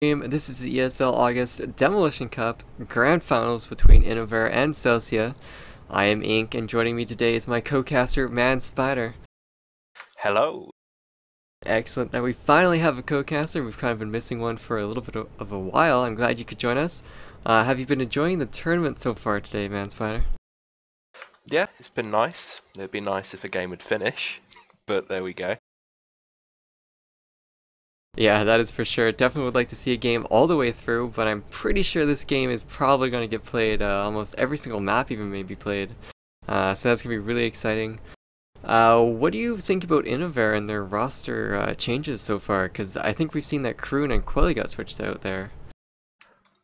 This is the ESL August Demolition Cup Grand Finals between Innovare and Celsia. I am Ink, and joining me today is my co-caster, Man Spider. Hello. Excellent that we finally have a co-caster. We've kind of been missing one for a little bit of a while. I'm glad you could join us. Have you been enjoying the tournament so far today, Man Spider? Yeah, it's been nice. It'd be nice if a game would finish, but there we go. Yeah, that is for sure. Definitely would like to see a game all the way through, but I'm pretty sure this game is probably going to get played. Almost every single map even may be played. So that's going to be really exciting. What do you think about Innovare and their roster changes so far? Because I think we've seen that Kroon and Quelly got switched out there.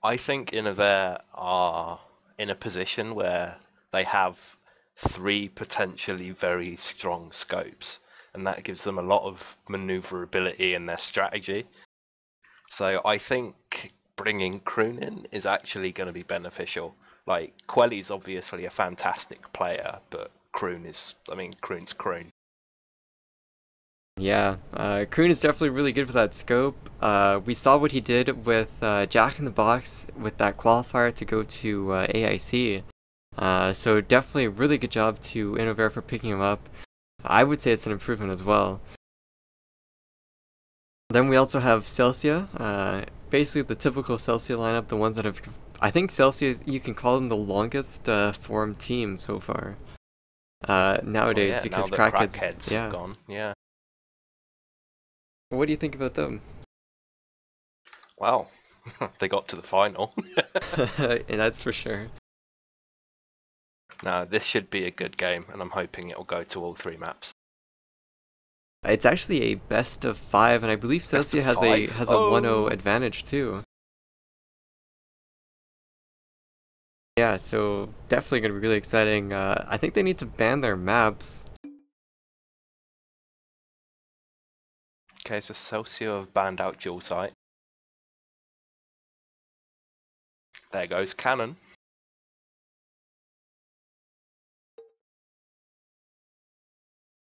I think Innovare are in a position where they have 3 potentially very strong scopes, and that gives them a lot of maneuverability in their strategy. So I think bringing Kroon in is actually going to be beneficial. Like, Quelly's obviously a fantastic player, but Kroon is, Kroon's Kroon. Yeah, Kroon is definitely really good for that scope. We saw what he did with Jack in the Box with that qualifier to go to AIC. So definitely a really good job to Innovare for picking him up. I would say it's an improvement as well. Then we also have Celsia, basically the typical Celsia lineup, the ones that have... I think Celsia, you can call them the longest formed team so far. Nowadays, because now that Crackhead's gone, yeah. What do you think about them? Well, they got to the final. And that's for sure. Now, this should be a good game, and I'm hoping it'll go to all 3 maps. It's actually a best of 5, and I believe Celsia has a 1-0 advantage too. Yeah, so definitely gonna be really exciting. I think they need to ban their maps. Okay, so Celsia have banned out dual sight. There goes Cannon.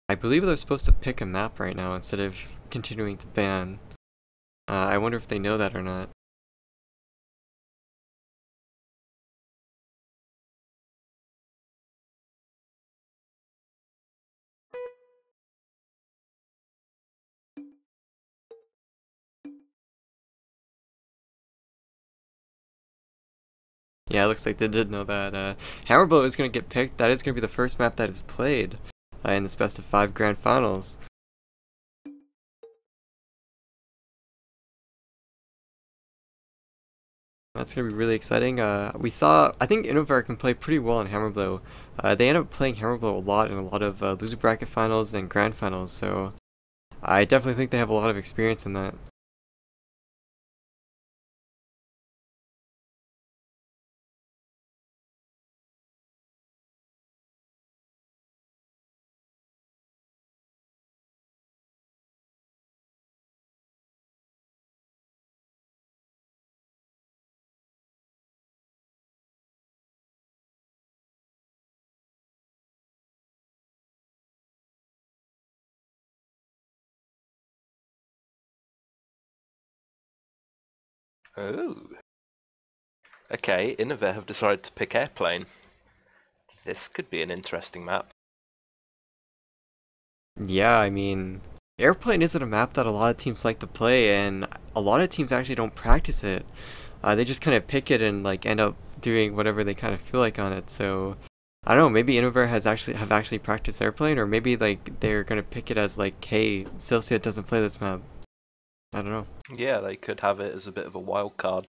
I believe they're supposed to pick a map right now instead of continuing to ban. I wonder if they know that or not. Yeah, it looks like they did know that. Hammerblow is going to get picked. That is going to be the first map that is played in this best of 5 grand finals. That's going to be really exciting. We saw, I think Innovare can play pretty well in Hammerblow. They end up playing Hammerblow a lot in a lot of loser bracket finals and grand finals, so I definitely think they have a lot of experience in that. Oh. Okay, Innovare have decided to pick Airplane. This could be an interesting map. Yeah, I mean, Airplane isn't a map that a lot of teams like to play, and a lot of teams actually don't practice it. They just kind of pick it and like end up doing whatever they kind of feel like on it. So I don't know, maybe Innovare have actually practiced Airplane, or maybe like they're gonna pick it as like, hey, Celsia doesn't play this map. I don't know. Yeah, they could have it as a bit of a wild card.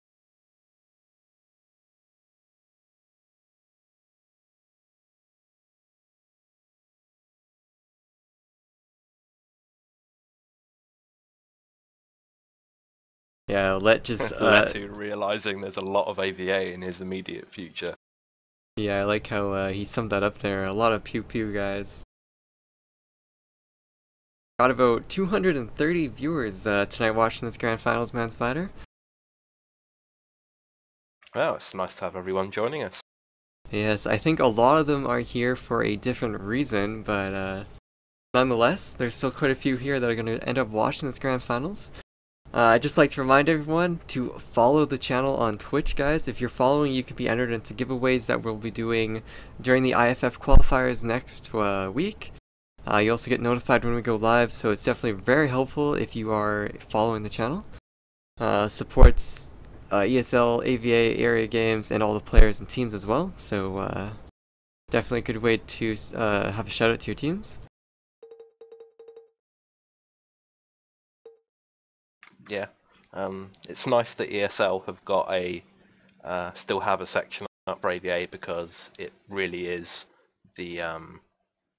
Yeah, let just Letu realizing there's a lot of AVA in his immediate future. Yeah, I like how he summed that up there. A lot of pew pew guys. Got about 230 viewers tonight watching this grand finals, Man Spider. Well, it's nice to have everyone joining us. Yes, I think a lot of them are here for a different reason, but nonetheless, there's still quite a few here that are going to end up watching this grand finals. I'd just like to remind everyone to follow the channel on Twitch, guys. If you're following, you can be entered into giveaways that we'll be doing during the IFF qualifiers next week. You also get notified when we go live, so it's definitely very helpful if you are following the channel. Supports ESL, AVA, area games, and all the players and teams as well, so definitely a good way to have a shout out to your teams. Yeah, it's nice that ESL have got a still have a section up for AVA, because it really is the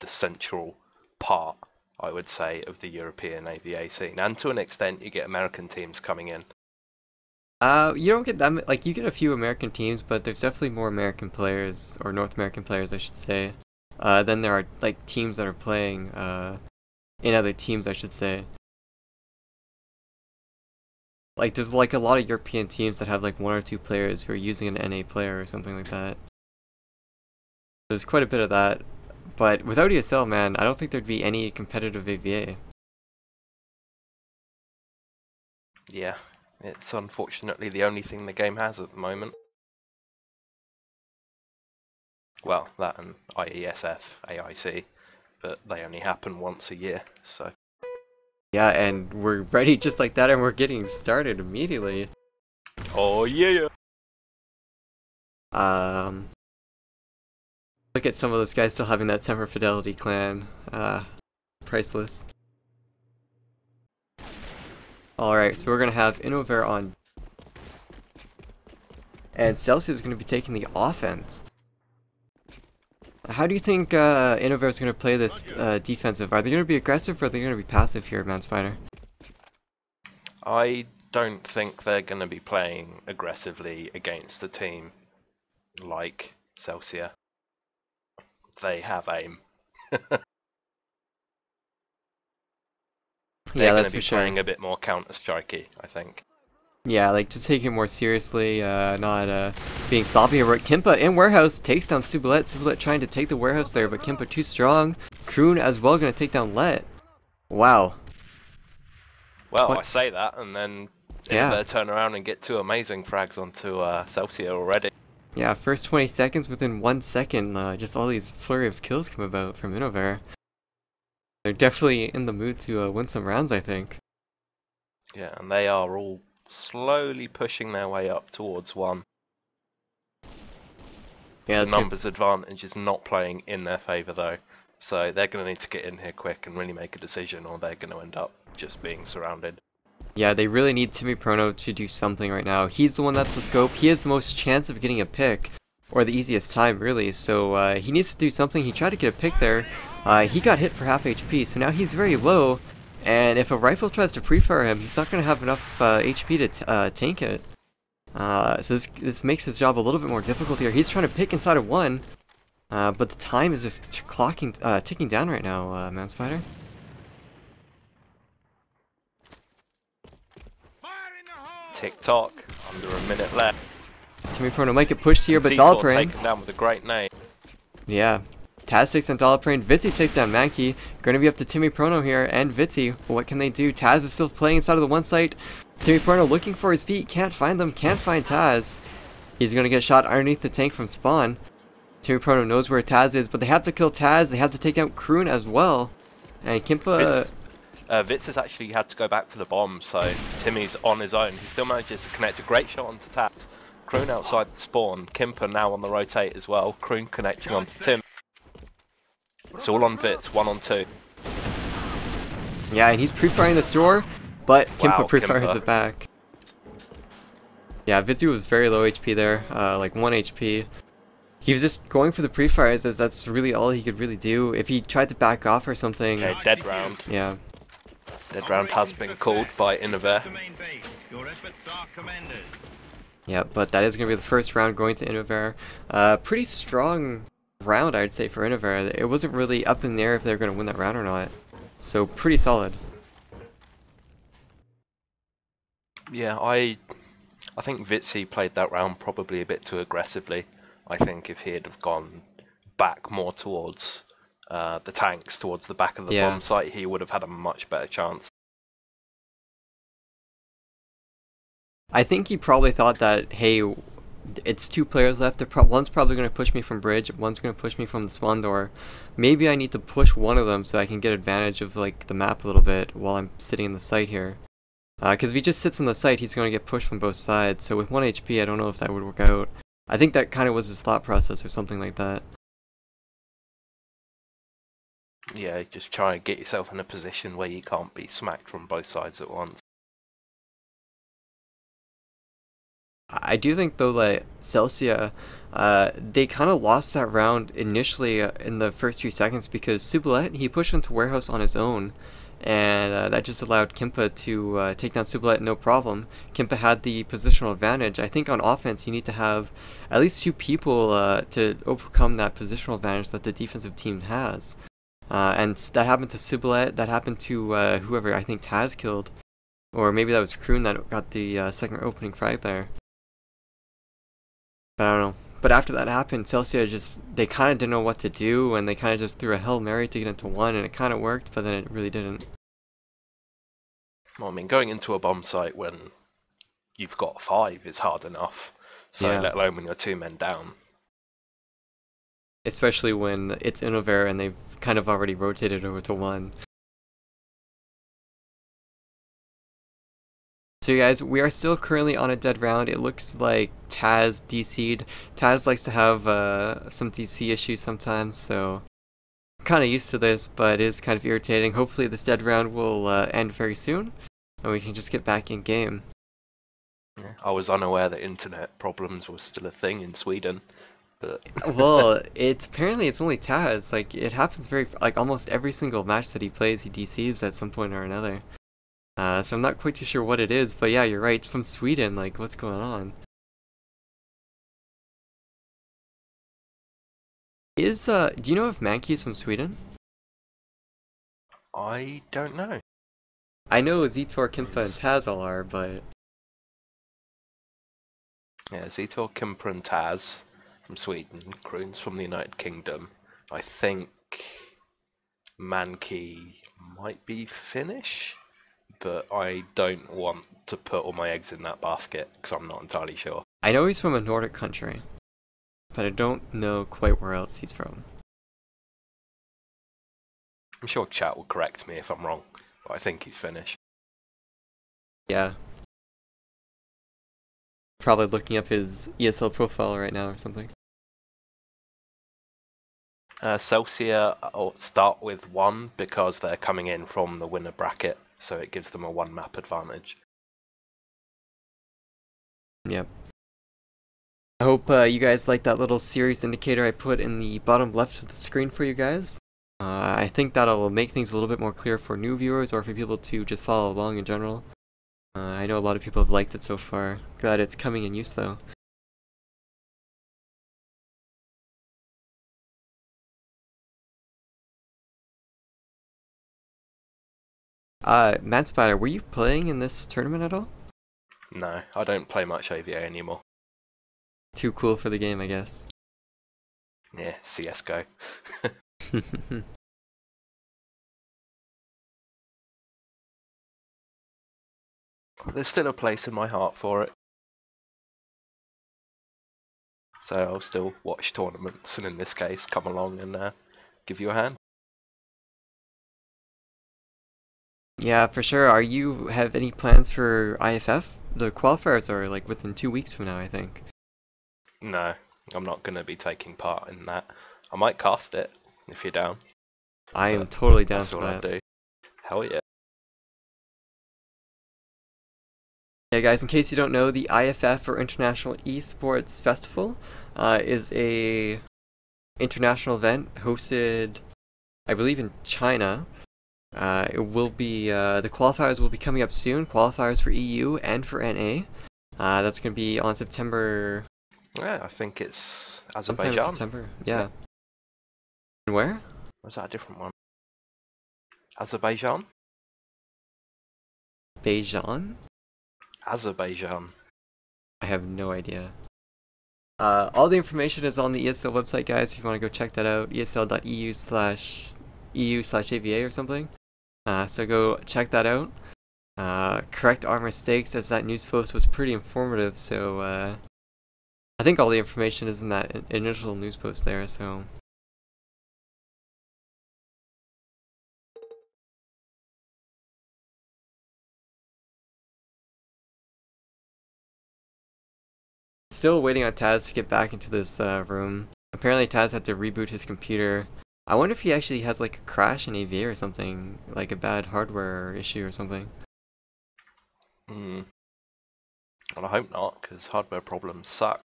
central part, I would say, of the European AVA scene, and to an extent you get American teams coming in. You don't get that like you get a few American teams, but there's definitely more American players, or North American players, I should say, than there are like teams that are playing in other teams, I should say. Like, there's like a lot of European teams that have like 1 or 2 players who are using an NA player or something like that. There's quite a bit of that, but without ESL, man, I don't think there'd be any competitive AVA. Yeah, it's unfortunately the only thing the game has at the moment. Well, that and IESF, AIC, but they only happen once a year, so... Yeah, and we're ready just like that, and we're getting started immediately. Oh yeah! Look at some of those guys still having that Semper Fidelity clan. Priceless. Alright, so we're gonna have Innovare on. And Celsia is gonna be taking the offense. How do you think Innovare is going to play this defensive? Are they going to be aggressive, or are they going to be passive here, ManSpider? I don't think they're going to be playing aggressively against a team like Celsia. They have aim. They're going to be playing a bit more counter-strikey, I think. Yeah, like just taking it more seriously, not being sloppy. Kimpa in warehouse takes down Subalet. Subalet trying to take the warehouse there, but Kimpa too strong. Kroon as well gonna take down Let. Wow. Well, I say that, and then Innovare turn around and get 2 amazing frags onto Celsia already. Yeah, first 20 seconds, within 1 second, just all these flurry of kills come about from Innovare. They're definitely in the mood to win some rounds, I think. Yeah, and they are all slowly pushing their way up towards 1. Yeah, the numbers advantage is not playing in their favour though, so they're going to need to get in here quick and really make a decision, or they're going to end up just being surrounded. Yeah, they really need Timmy Prono to do something right now. He's the one that's the scope. He has the most chance of getting a pick, or the easiest time really, so he needs to do something. He tried to get a pick there. He got hit for half HP, so now he's very low. And if a rifle tries to pre-fire him, he's not going to have enough HP to tank it. So this makes his job a little bit more difficult here. He's trying to pick inside of 1, but the time is just ticking down right now, ManSpider. Tick-tock, under a minute left. Timmy Prono might get pushed here, but Dalaprane taken down with a great nade. Yeah. Taz takes down Dalaprane, Vitzi takes down Mankey. Gonna be up to Timmy Prono here, and Vitzi. What can they do? Taz is still playing inside of the 1 site. Timmy Prono looking for his feet, can't find them, can't find Taz. He's gonna get shot underneath the tank from spawn. Timmy Prono knows where Taz is, but they have to kill Taz, they have to take out Kroon as well. And Kimpa... Vitz has actually had to go back for the bomb, so Timmy's on his own. He still manages to connect a great shot onto Taz. Kroon outside the spawn, Kimpa now on the rotate as well. Kroon connecting onto Tim. It's all on Vitz, 1 on 2. Yeah, and he's pre-firing this door, but Kimpa pre-fires it back. Yeah, Vitzi was very low HP there, like 1 HP. He was just going for the pre-fires, as that's really all he could really do. If he tried to back off or something... Okay, dead round. Yeah. Dead round has been called by Innovare. Yeah, but that is going to be the first round going to Innovare. Pretty strong round, I'd say, for Innovare. It wasn't really up in the air if they were going to win that round or not. So, pretty solid. Yeah, I think Vitzi played that round probably a bit too aggressively. I think if he had have gone back more towards the tanks, towards the back of the bomb site, he would have had a much better chance. I think he probably thought that, hey, it's two players left. One's probably going to push me from bridge, one's going to push me from the spawn door. Maybe I need to push one of them so I can get advantage of like the map a little bit while I'm sitting in the site here. Because if he just sits in the site, he's going to get pushed from both sides. So with 1 HP, I don't know if that would work out. I think that kind of was his thought process or something like that. Yeah, just try and get yourself in a position where you can't be smacked from both sides at once. I do think though that Celsia, they kind of lost that round initially in the first few seconds because Subalet, he pushed into warehouse on his own, and that just allowed Kimpa to take down Subalet no problem. Kimpa had the positional advantage. I think on offense you need to have at least two people to overcome that positional advantage that the defensive team has. And that happened to Subalet, that happened to whoever I think Taz killed. Or maybe that was Kroon that got the second opening frag there. I don't know. But after that happened, Celsia they kind of didn't know what to do, and they kind of just threw a Hail Mary to get into one, and it kind of worked, but then it really didn't. Well, I mean, going into a bomb site when you've got 5 is hard enough, so Yeah. let alone when you're 2 men down. Especially when it's Innovare and they've kind of already rotated over to 1. So guys, we are still currently on a dead round. It looks like Taz DC'd. Taz likes to have some DC issues sometimes, so I'm kind of used to this, but it is kind of irritating. Hopefully this dead round will end very soon, and we can just get back in game. Yeah, I was unaware that internet problems were still a thing in Sweden, but Well, apparently it's only Taz. Like, it happens like almost every single match that he plays, he DCs at some point or another. So I'm not quite too sure what it is, but yeah, you're right. It's from Sweden. Like, what's going on? Do you know if Mankey is from Sweden? I don't know. I know Zitor, Kimpa, and Taz all are, but Yeah, Zitor, Kimper and Taz from Sweden, Kroon's from the United Kingdom. I think Mankey might be Finnish, but I don't want to put all my eggs in that basket because I'm not entirely sure. I know he's from a Nordic country, but I don't know quite where else he's from. I'm sure chat will correct me if I'm wrong, but I think he's Finnish. Yeah. Probably looking up his ESL profile right now or something. Celsia start with 1 because they're coming in from the winner bracket, so it gives them a 1 map advantage. Yep. I hope you guys like that little series indicator I put in the bottom left of the screen for you guys. I think that'll make things a little bit more clear for new viewers or for people to just follow along in general. I know a lot of people have liked it so far. Glad it's coming in use though. Mad Spider, were you playing in this tournament at all? No, I don't play much AVA anymore. Too cool for the game, I guess. Yeah, CSGO. There's still a place in my heart for it. So I'll still watch tournaments, and in this case, come along and give you a hand. Yeah, for sure. Have any plans for IFF? The qualifiers are like within 2 weeks from now, I think. No, I'm not going to be taking part in that. I might cast it, if you're down. I am totally down for that. That's what I do. Hell yeah. Yeah, guys, in case you don't know, the IFF, or International Esports Festival, is a international event hosted, I believe, in China. It will be, the qualifiers will be coming up soon, qualifiers for EU and for NA. That's going to be on September... Yeah, I think it's sometime in Azerbaijan. September, yeah. And where? Or is that a different one? Azerbaijan? Beijing? Azerbaijan. I have no idea. All the information is on the ESL website, guys, if you want to go check that out, esl.eu/ava or something. So go check that out. Correct our mistakes, as that news post was pretty informative, so I think all the information is in that initial news post there, so... Still waiting on Taz to get back into this room. Apparently Taz had to reboot his computer. I wonder if he actually has like a crash in AVA or something, like a bad hardware issue or something. Well, I hope not, because hardware problems suck.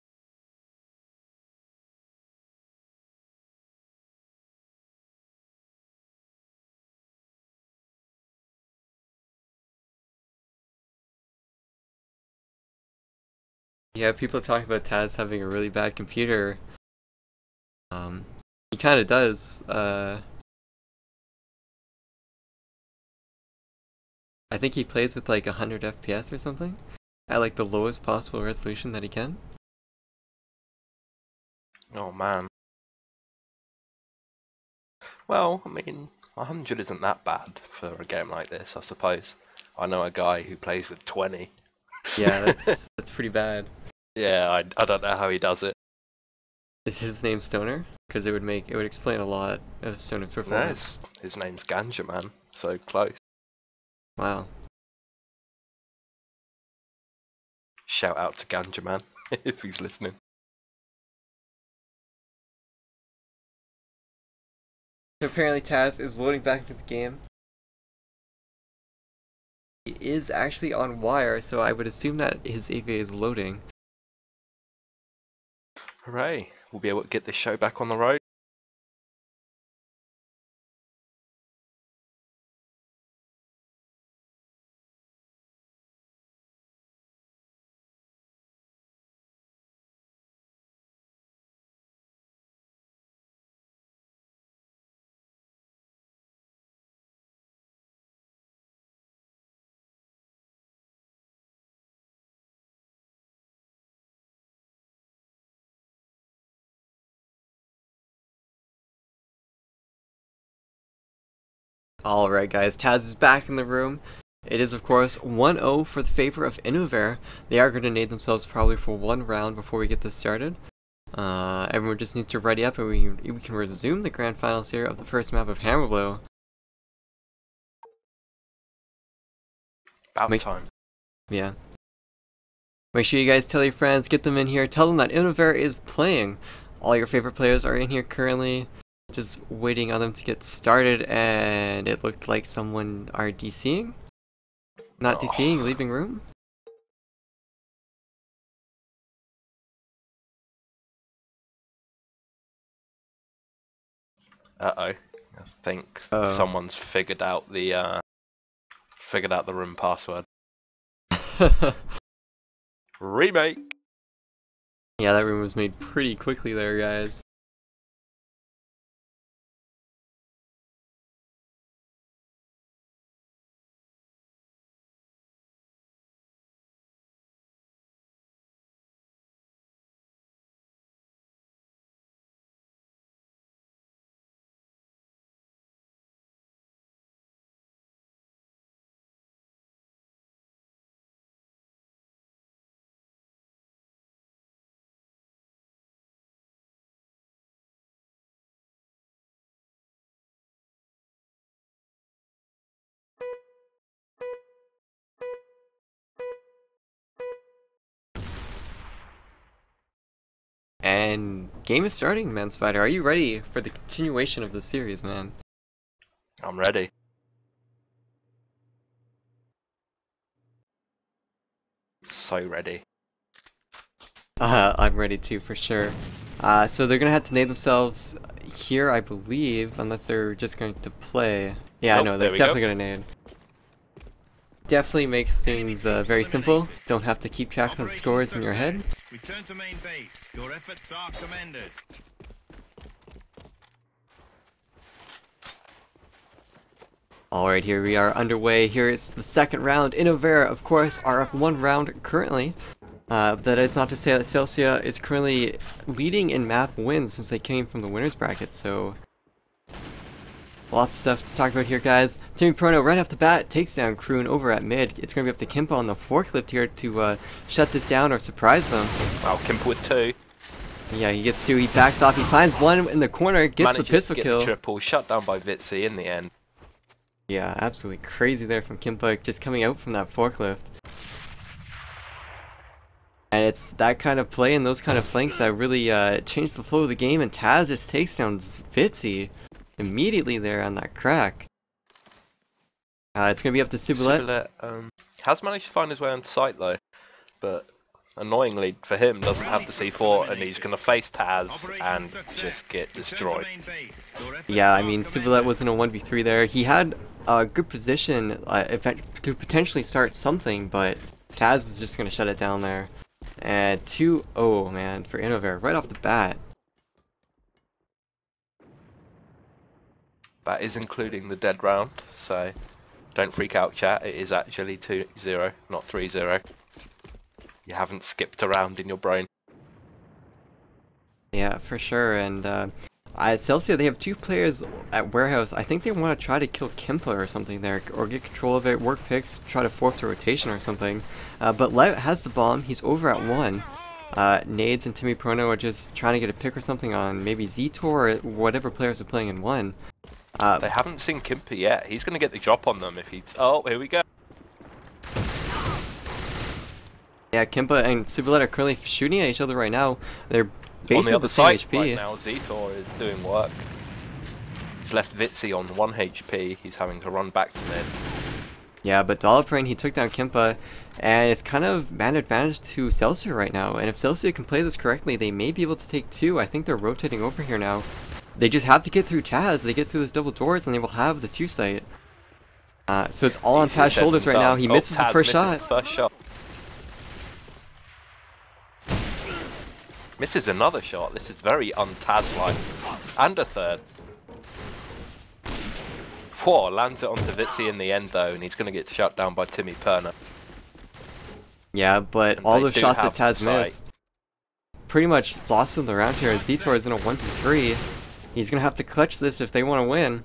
Yeah, people talking about Taz having a really bad computer. He kind of does. I think he plays with like 100 FPS or something, at like the lowest possible resolution that he can. Oh man. Well, I mean, 100 isn't that bad for a game like this, I suppose. I know a guy who plays with 20. Yeah, that's pretty bad. Yeah, I don't know how he does it. Is his name Stoner? Because it would explain a lot of Stoner's performance. No, his name's Ganja Man, so close. Wow. Shout out to Ganja Man if he's listening. So apparently Taz is loading back into the game. He is actually on wire, so I would assume that his AVA is loading. Hooray, we'll be able to get this show back on the road. Alright guys, Taz is back in the room. It is of course 1-0 for the favor of Innovare. They are going to nade themselves probably for one round before we get this started. Everyone just needs to ready up and we can resume the grand finals here of the first map of Hammerblow. About time. Yeah. Make sure you guys tell your friends, get them in here, tell them that Innovare is playing. All your favorite players are in here currently. Just waiting on them to get started, and it looked like someone are DCing? Not DCing, leaving room? Uh-oh. I think someone's figured out the room password. Remake! Yeah, that room was made pretty quickly there, guys. And game is starting, man. Spider. Are you ready for the continuation of the series, man? I'm ready. So ready. I'm ready too, for sure. So they're gonna have to nade themselves here, I believe, unless they're just going to play. Yeah, Nope, no, they're definitely gonna nade. Definitely makes things very simple. Don't have to keep track of the scores in your head. Return to main base. Your efforts are commended. Alright, here we are underway. Here is the second round. Innovare, of course, are up one round currently. That is not to say that Celsia is currently leading in map wins since they came from the winners bracket, so... Lots of stuff to talk about here, guys. Timmy Prono right off the bat takes down Kroon over at mid. It's going to be up to Kimpa on the forklift here to shut this down or surprise them. Wow, Kimpa with 2. Yeah, he gets 2. He backs off. He finds 1 in the corner. Gets Manages the pistol to get kill. The triple shut down by Vitsi in the end. Yeah, absolutely crazy there from Kimpa, just coming out from that forklift. And it's that kind of play and those kind of flanks that really change the flow of the game. And Taz just takes down Vitsi immediately there on that crack. It's going to be up to Subulet. Has managed to find his way on site though, but annoyingly for him doesn't have the C4, and he's going to face Taz and just get destroyed. Yeah, I mean, Subulet was in a 1v3 there. He had a good position to potentially start something, but Taz was just going to shut it down there. And 2-0, man, for Innovare right off the bat. That is including the dead round, so don't freak out, chat. It is actually 2-0, not 3-0. You haven't skipped around in your brain. Yeah, for sure. And Celsia, they have 2 players at Warehouse. I think they want to try to kill Kimpa or something there, or get control of it, work picks, try to force a rotation or something. But Let has the bomb. He's over at 1. Nades and Timmy Prono are just trying to get a pick or something on maybe Zetor or whatever players are playing in 1. They haven't seen Kimpa yet. He's going to get the drop on them if he's... Oh, here we go. Yeah, Kimpa and Subulet are currently shooting at each other right now. They're basically on the other the same side HP. right now, Zetor is doing work. He's left Vitsi on 1 HP. He's having to run back to mid. Yeah, but Dollarbrain, he took down Kimpa, and it's kind of man advantage to Celsia right now. And if Celsia can play this correctly, they may be able to take 2. I think they're rotating over here now. They just have to get through Taz. They get through those double doors, and they will have the 2 site. So it's all on Taz's shoulders right now. He misses the first shot. Misses another shot. This is very un-Taz-like. And a third. Whoa, lands it onto Vitsi in the end though, and he's going to get shut down by Timmy Perna. Yeah, but all those shots that Taz missed pretty much lost them the round here. Zetor is in a 1v3. He's going to have to clutch this if they want to win.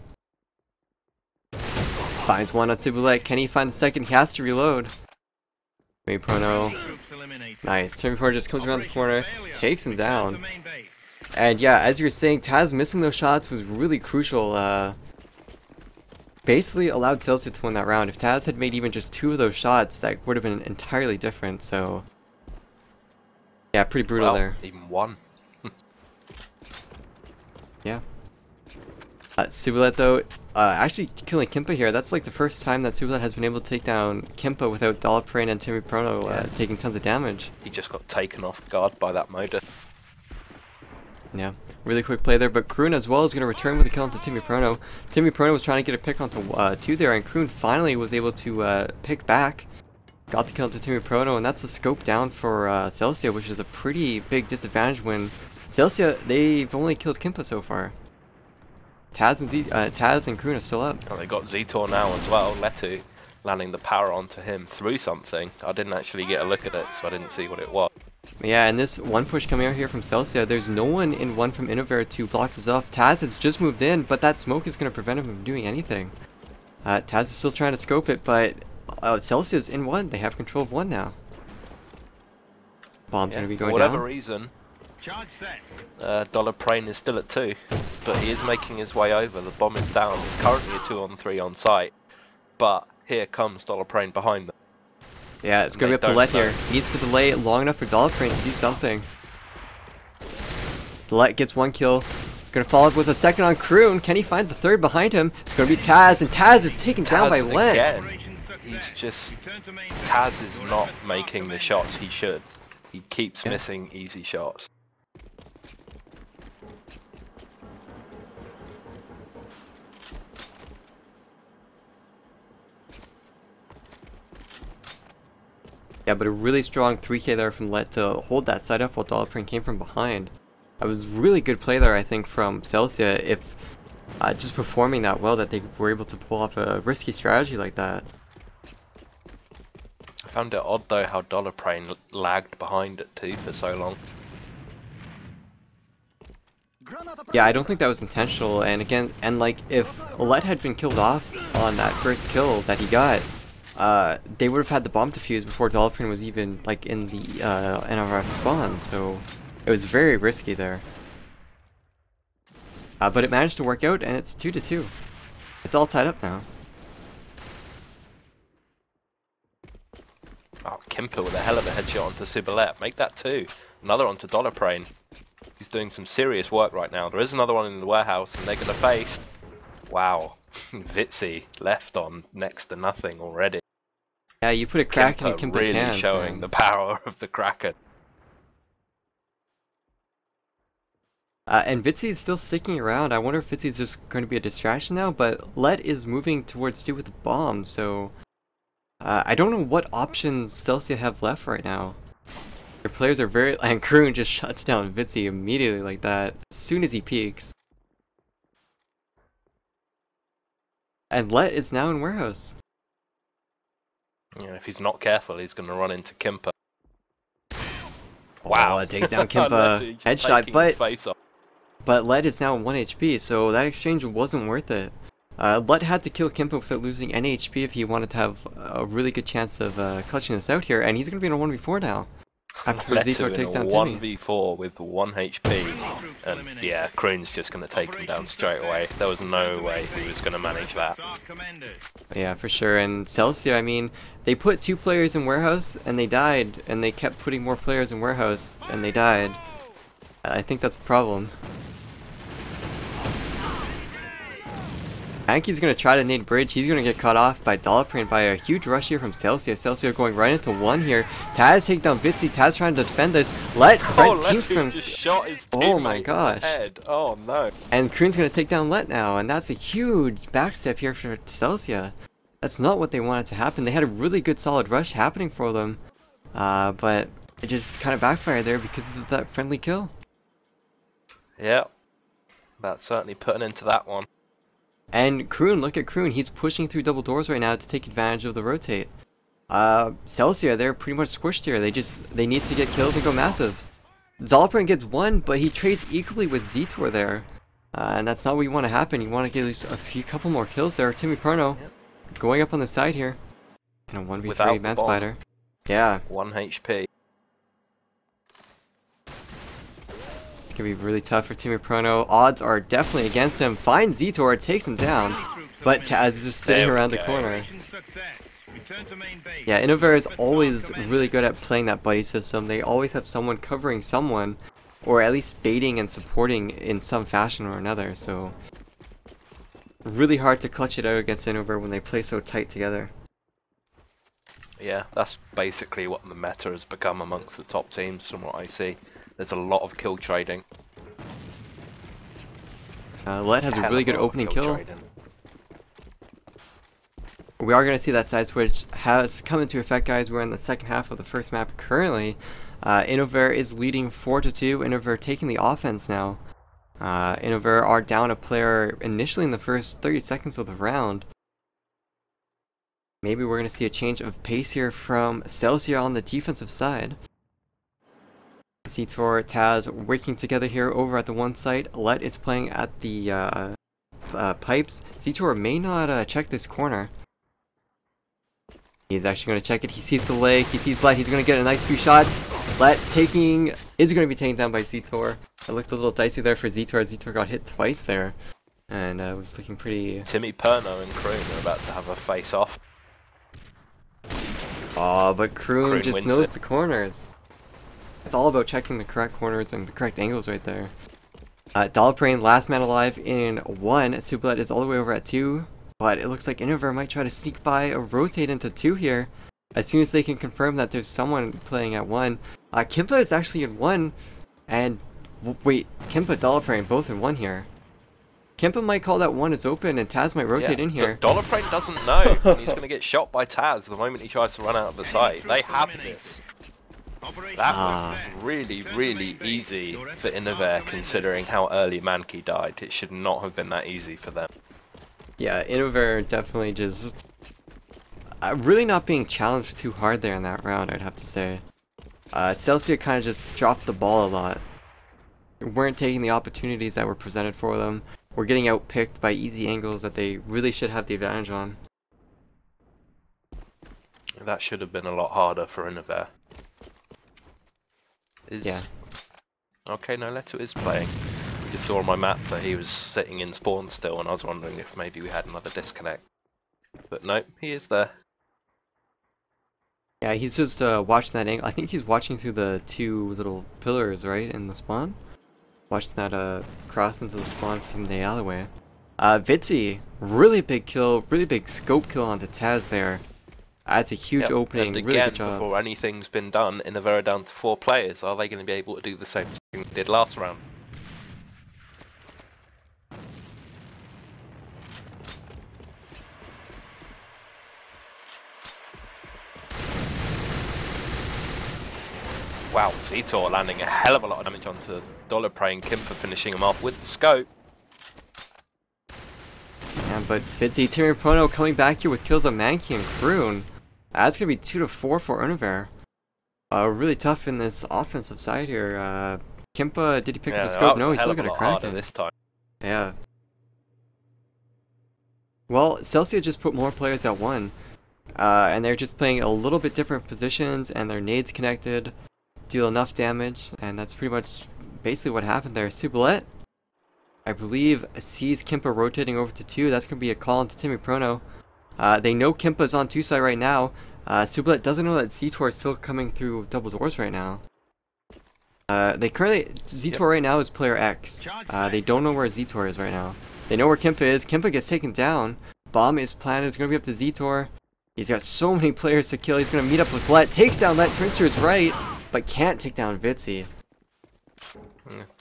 Finds 1 on Subulet. Can he find the second? He has to reload. Timmy Prono. Nice. Timmy Prono just comes around the corner, takes him down. And yeah, as you were saying, Taz missing those shots was really crucial. Basically allowed Celsia to win that round. If Taz had made even just 2 of those shots, that would have been entirely different. So yeah, pretty brutal there. Even 1. Yeah. Subulet though, actually killing Kimpa here. That's like the first time that Subulet has been able to take down Kimpa without Dollarbrain and Timmy Prono taking tons of damage. He just got taken off guard by that motor. Yeah, really quick play there, but Kroon as well is going to return with a kill onto Timmy Prono. Timmy Prono was trying to get a pick onto 2 there, and Kroon finally was able to pick back. Got the kill onto Timmy Prono, and that's the scope down for Celsia, which is a pretty big disadvantage when Celsia, they've only killed Kimpa so far. Taz and Kroon are still up. Oh, they got Zetor now as well. Letu landing the power onto him through something. I didn't actually get a look at it, so I didn't see what it was. Yeah, and this 1 push coming out here from Celsia, there's no one in 1 from Innovare to block this off. Taz has just moved in, but that smoke is going to prevent him from doing anything. Taz is still trying to scope it, but Celsia's in 1. They have control of 1 now. Bomb's going to be going down. For whatever down. reason, Dollarbrain is still at 2, but he is making his way over. The bomb is down. It's currently a 2-on-3 on site, but here comes Dollarbrain behind them. Yeah, it's going to be up to Let here. He needs to delay it long enough for Dollarbrain to do something. Let gets 1 kill. Going to follow up with a second on Kroon. Can he find the 3rd behind him? It's going to be Taz, and Taz is taken down by Let. Again. He's just... Taz is not making the shots he should. He keeps missing easy shots. Yeah, but a really strong 3K there from Let to hold that side up while Dollarbrain came from behind. That was really good play there, I think, from Celsia, if just performing that well, that they were able to pull off a risky strategy like that. I found it odd though how Dollarbrain lagged behind it too for so long. Yeah, I don't think that was intentional, and again, and like, if Let had been killed off on that first kill that he got, they would have had the bomb defuse before Dolphin was even, like, in the, NRF spawn, so it was very risky there. But it managed to work out, and it's 2-2. It's all tied up now. Oh, Kimper with a hell of a headshot onto Sibilet. Make that 2. Another onto Dollarprane. He's doing some serious work right now. There is another one in the warehouse, and they're going to face... Wow. Vitzy left on next to nothing already. Yeah, you put a crack in Kimper's really hands, showing man. the power of the Kraken. And Vitzy is still sticking around. I wonder if Vitzy is just going to be a distraction now, but Let is moving towards 2 with the bomb, so... I don't know what options Celsia have left right now. Their players are very... And Kroon just shuts down Vitzy immediately like that, as soon as he peeks. And Let is now in warehouse. Yeah, if he's not careful, he's going to run into Kimper. Wow, it takes down Kimper. Headshot, but Let is now 1 HP, so that exchange wasn't worth it. Let had to kill Kimpa without losing any HP if he wanted to have a really good chance of clutching this out here, and he's going to be in a 1v4 now. After Zitor takes down Timmy. 1v4 with 1 HP, and yeah, Kroon's just going to take him down straight away. There was no way he was going to manage that. Yeah, for sure, and Celsia, I mean, they put 2 players in warehouse, and they died, and they kept putting more players in warehouse, and they died. I think that's a problem. Anki's going to try to nade bridge. He's going to get cut off by Dollarprint by a huge rush here from Celsia. Celsia going right into 1 here. Taz take down Vitzy. Taz trying to defend this. Just shot his Oh my gosh. Head. Oh no. And Kroon's going to take down Let now. And that's a huge backstep here for Celsia. That's not what they wanted to happen. They had a really good solid rush happening for them. But it just kind of backfired there because of that friendly kill. Yeah. That's certainly putting into that one. And Kroon, look at Kroon, he's pushing through double doors right now to take advantage of the rotate. Celsia, they're pretty much squished here. They need to get kills and go massive. Zolprin gets 1, but he trades equally with Zitor there. And that's not what you want to happen. You want to get at least a couple more kills there. Timmy Perno going up on the side here. And a 1v3 man spider. Yeah. 1 HP. It's going to be really tough for Timmy Prono. Odds are definitely against him. Finds Zitor, takes him down. But Taz is just sitting around the corner. Yeah, Innovare is always really good at playing that buddy system. They always have someone covering someone, or at least baiting and supporting in some fashion or another. So, really hard to clutch it out against Innovare when they play so tight together. Yeah, that's basically what the meta has become amongst the top teams from what I see. There's a lot of kill trading. Let has a really good opening kill. We are going to see that side switch has come into effect, guys. We're in the second half of the first map currently. Innovare is leading 4-2. Innovare taking the offense now. Innovare are down a player initially in the first 30 seconds of the round. Maybe we're going to see a change of pace here from Celsia on the defensive side. Zitor, Taz working together here over at the 1 site. Let is playing at the pipes. Zitor may not check this corner. He's actually going to check it. He sees the leg. He sees Let. He's going to get a nice few shots. Let is going to be taken down by Zitor. It looked a little dicey there for Zitor. Zitor got hit twice there. And it was looking pretty... Timmy Perno and Kroon are about to have a face-off. Oh, but Kroon just knows the corners. It's all about checking the correct corners and the correct angles right there. Dollarprane, last man alive in 1. Sublet is all the way over at 2. But it looks like Innovare might try to sneak by a rotate into 2 here. As soon as they can confirm that there's someone playing at 1. Kimpa is actually in 1. And wait, Kimpa, Dollarprane both in 1 here. Kimpa might call that 1 is open and Taz might rotate in here. Dollarprane doesn't know. He's going to get shot by Taz the moment he tries to run out of the site. They have this. That was really, really easy for Innovare considering how early Mankey died. It should not have been that easy for them. Yeah, Innovare definitely just... really not being challenged too hard there in that round, I'd have to say. Celsia kind of just dropped the ball a lot. weren't taking the opportunities that were presented for them, were getting outpicked by easy angles that they really should have the advantage on. That should have been a lot harder for Innovare. Yeah. Okay, no, Leto is playing. I just saw on my map that he was sitting in spawn still, and I was wondering if maybe we had another disconnect. But no, he is there. Yeah, he's just watching that angle. I think he's watching through the 2 little pillars, right, in the spawn? Watching that cross into the spawn from the alleyway. Vitzy, really big kill, really big scope kill onto Taz there. That's a huge opening, and really again, good job. before anything's been done, Innovare down to 4 players. Are they going to be able to do the same thing they did last round? Wow, Zetor landing a hell of a lot of damage onto Dollar Prey and Kimper finishing him off with the scope. Yeah, but Vitzy, Tyrion Prono coming back here with kills on Mankey and Kroon. That's going to be 2-4 for Innovare. Really tough in this offensive side here. Kimpa, did he pick up a scope? No, he's still got a crack in this time. Yeah. Well, Celsia just put more players at 1. And they're just playing a little bit different positions, and their nades connected, deal enough damage, and that's pretty much basically what happened there. Subalet, I believe, sees Kimpa rotating over to 2. That's going to be a call into Timmy Prono. They know Kimpa's on 2 side right now. Subalet doesn't know that Zetor is still coming through double doors right now. Zetor right now is player X. They don't know where Zetor is right now. They know where Kimpa is. Kimpa gets taken down. Bomb is planted. It's going to be up to Zetor. He's got so many players to kill. He's going to meet up with Let. Takes down Let, turns to his right, but can't take down Vitzy.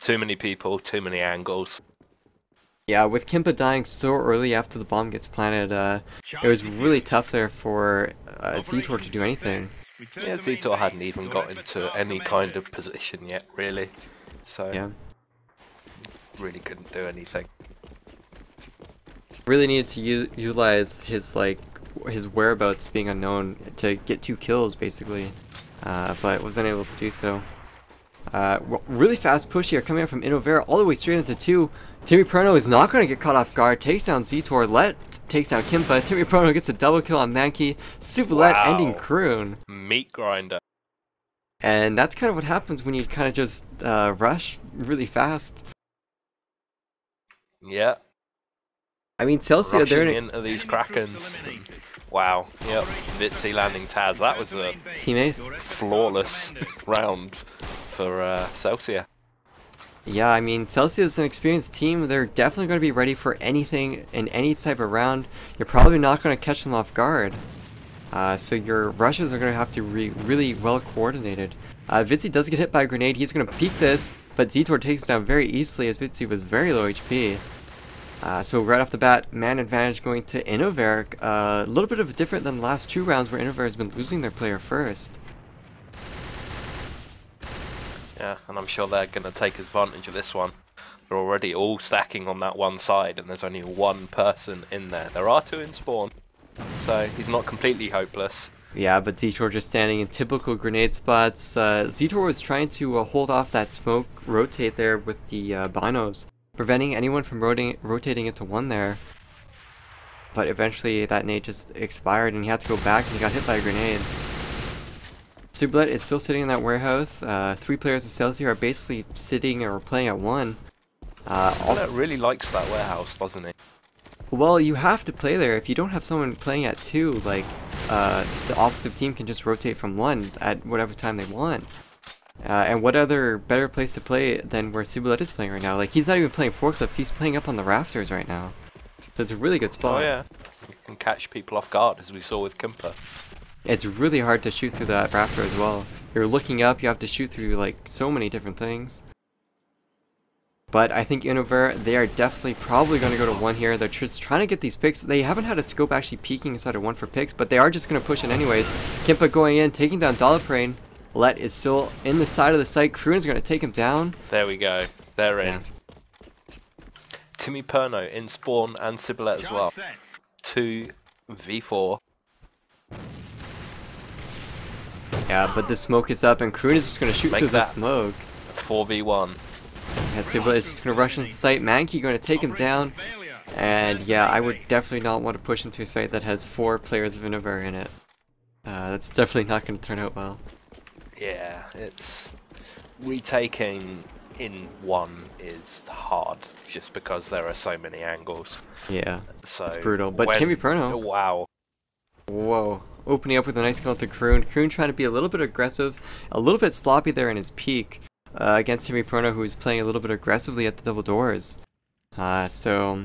Too many people, too many angles. Yeah, with Kimpa dying so early after the bomb gets planted, it was really tough there for Zetor to do anything. Yeah, Zetor hadn't even got into any kind of position yet, really. So, yeah, really couldn't do anything. Really needed to utilize his whereabouts being unknown to get 2 kills, basically, but wasn't able to do so. Really fast push here coming out from Innovare all the way straight into 2. Timmy Prono is not going to get caught off guard. Takes down Zetor. Let takes down Kimpa. Timmy Prono gets a double kill on Mankey. Subalet ending Kroon. Meat grinder. And that's kind of what happens when you kind of just rush really fast. Yeah. I mean, Celsia, they're into these Krakens. Wow. Yep. Vitzy landing Taz. That was a team ace. Flawless round for Celsia. Yeah, I mean, Celsia is an experienced team. They're definitely going to be ready for anything in any type of round. You're probably not going to catch them off guard. So your rushes are going to have to be really well coordinated. Vitzy does get hit by a grenade. He's going to peek this, but Zetor takes him down very easily as Vitzy was very low HP. So right off the bat, man advantage going to Innovare. A little bit of different than the last 2 rounds where Innovare has been losing their player first. Yeah, and I'm sure they're going to take advantage of this one. They're already all stacking on that one side, and there's only 1 person in there. There are 2 in spawn, so he's not completely hopeless. Yeah, but Zetor just standing in typical grenade spots. Zetor was trying to hold off that smoke rotate there with the binos, preventing anyone from rotating into 1 there. But eventually that nade just expired and he had to go back and he got hit by a grenade. Subalet is still sitting in that warehouse. 3 players of Celsia are basically sitting or playing at 1. Subalet really likes that warehouse, doesn't he? Well, you have to play there. If you don't have someone playing at 2, like, the offensive team can just rotate from 1 at whatever time they want. And what other better place to play than where Subalet is playing right now? Like, he's not even playing forklift, he's playing up on the rafters right now. So it's a really good spot. Oh yeah, you can catch people off guard, as we saw with Kimpa. It's really hard to shoot through that rafter as well. You're looking up, you have to shoot through, like, so many different things. But I think Innovare, they are definitely probably going to go to 1 here. They're just trying to get these picks. They haven't had a scope actually peeking inside of 1 for picks, but they are just going to push it anyways. Kimpa going in, taking down Dollarprane. Let is still in the side of the site. Kroon is going to take him down. There we go. They're in. Yeah. Timmy Perno in spawn and Subalet as well. 2v4. Yeah, but the smoke is up and Kroon is just going to shoot through the smoke. 4v1. Yeah, Sublet is just going to rush into sight. Mankey going to take him down. And yeah, I would definitely not want to push into a site that has 4 players of Innovare in it. That's definitely not going to turn out well. Yeah, it's retaking in one is hard just because there are so many angles. Yeah, so it's brutal. But Timmy Perno. Wow. Whoa. Opening up with a nice kill to Kroon. Kroon trying to be a little bit aggressive, a little bit sloppy there in his peak against Timmy Perno, who's playing a little bit aggressively at the double doors. So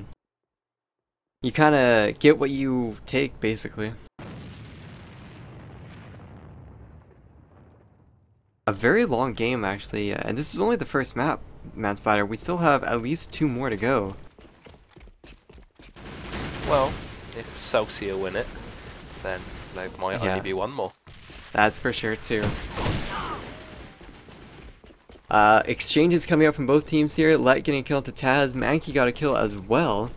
you kind of get what you take, basically. A very long game, actually, and this is only the first map, Manspider. We still have at least 2 more to go. Well, if Celsia win it, then there might only be 1 more. That's for sure, too. Exchanges coming out from both teams here. Let getting a kill to Taz. Mankey got a kill as well.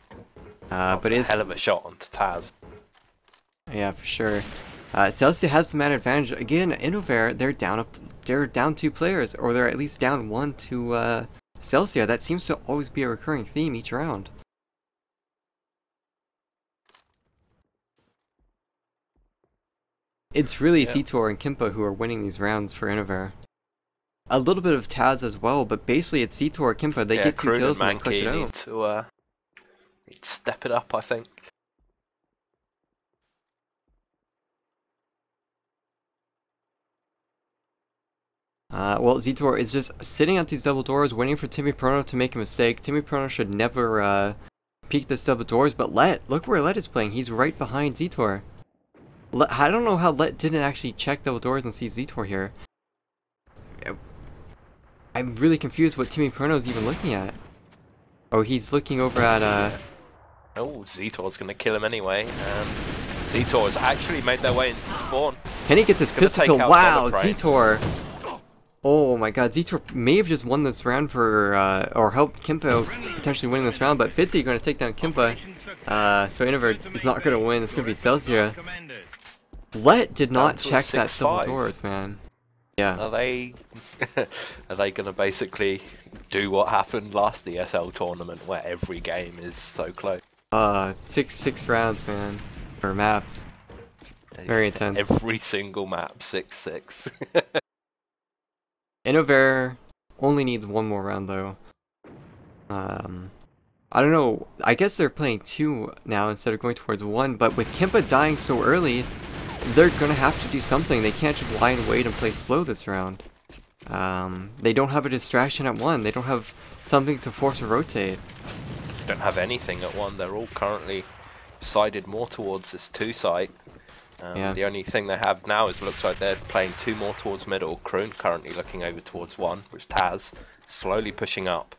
But it's a hell of a shot onto Taz. Yeah, for sure. Celsia has the man advantage. Again, Innovare, they're down 2 players, or they're at least down 1 to Celsia. That seems to always be a recurring theme each round. It's really Zitor and Kimpa who are winning these rounds for Innovare. A little bit of Taz as well, but basically it's Zitor or Kimpa. They get 2 kills and they clutch it out. Need to step it up, I think. Well, Zitor is just sitting at these double doors, waiting for Timmy Perno to make a mistake. Timmy Perno should never peek this double doors, but look where Let is playing. He's right behind Zitor. I don't know how Let didn't actually check double doors and see Zitor here. I'm really confused what Timmy Perno is even looking at. Oh, he's looking over at Oh, Zitor's gonna kill him anyway. Zitor's actually made their way into spawn. Can he get this pistol kill? Wow, Zitor. Oh my god, Zitor may have just won this round for, or helped Kimpa potentially winning this round, but Fitzy going to take down Kimpa. So Innovare is not going to win. It's going to be Celsia. Let did not check that double doors, man. Yeah. Are they going to basically do what happened last ESL tournament where every game is so close? 6 rounds, man. Or maps. Very intense. Every single map, 6-6. Innovare only needs 1 more round, though. I don't know. I guess they're playing 2 now instead of going towards 1, but with Kimpa dying so early, they're going to have to do something. They can't just lie in wait and play slow this round. They don't have a distraction at 1. They don't have something to force a rotate. Don't have anything at 1. They're all currently sided more towards this 2 site. The only thing they have now is looks like they're playing 2 more towards middle. Kroon currently looking over towards 1, which Taz slowly pushing up,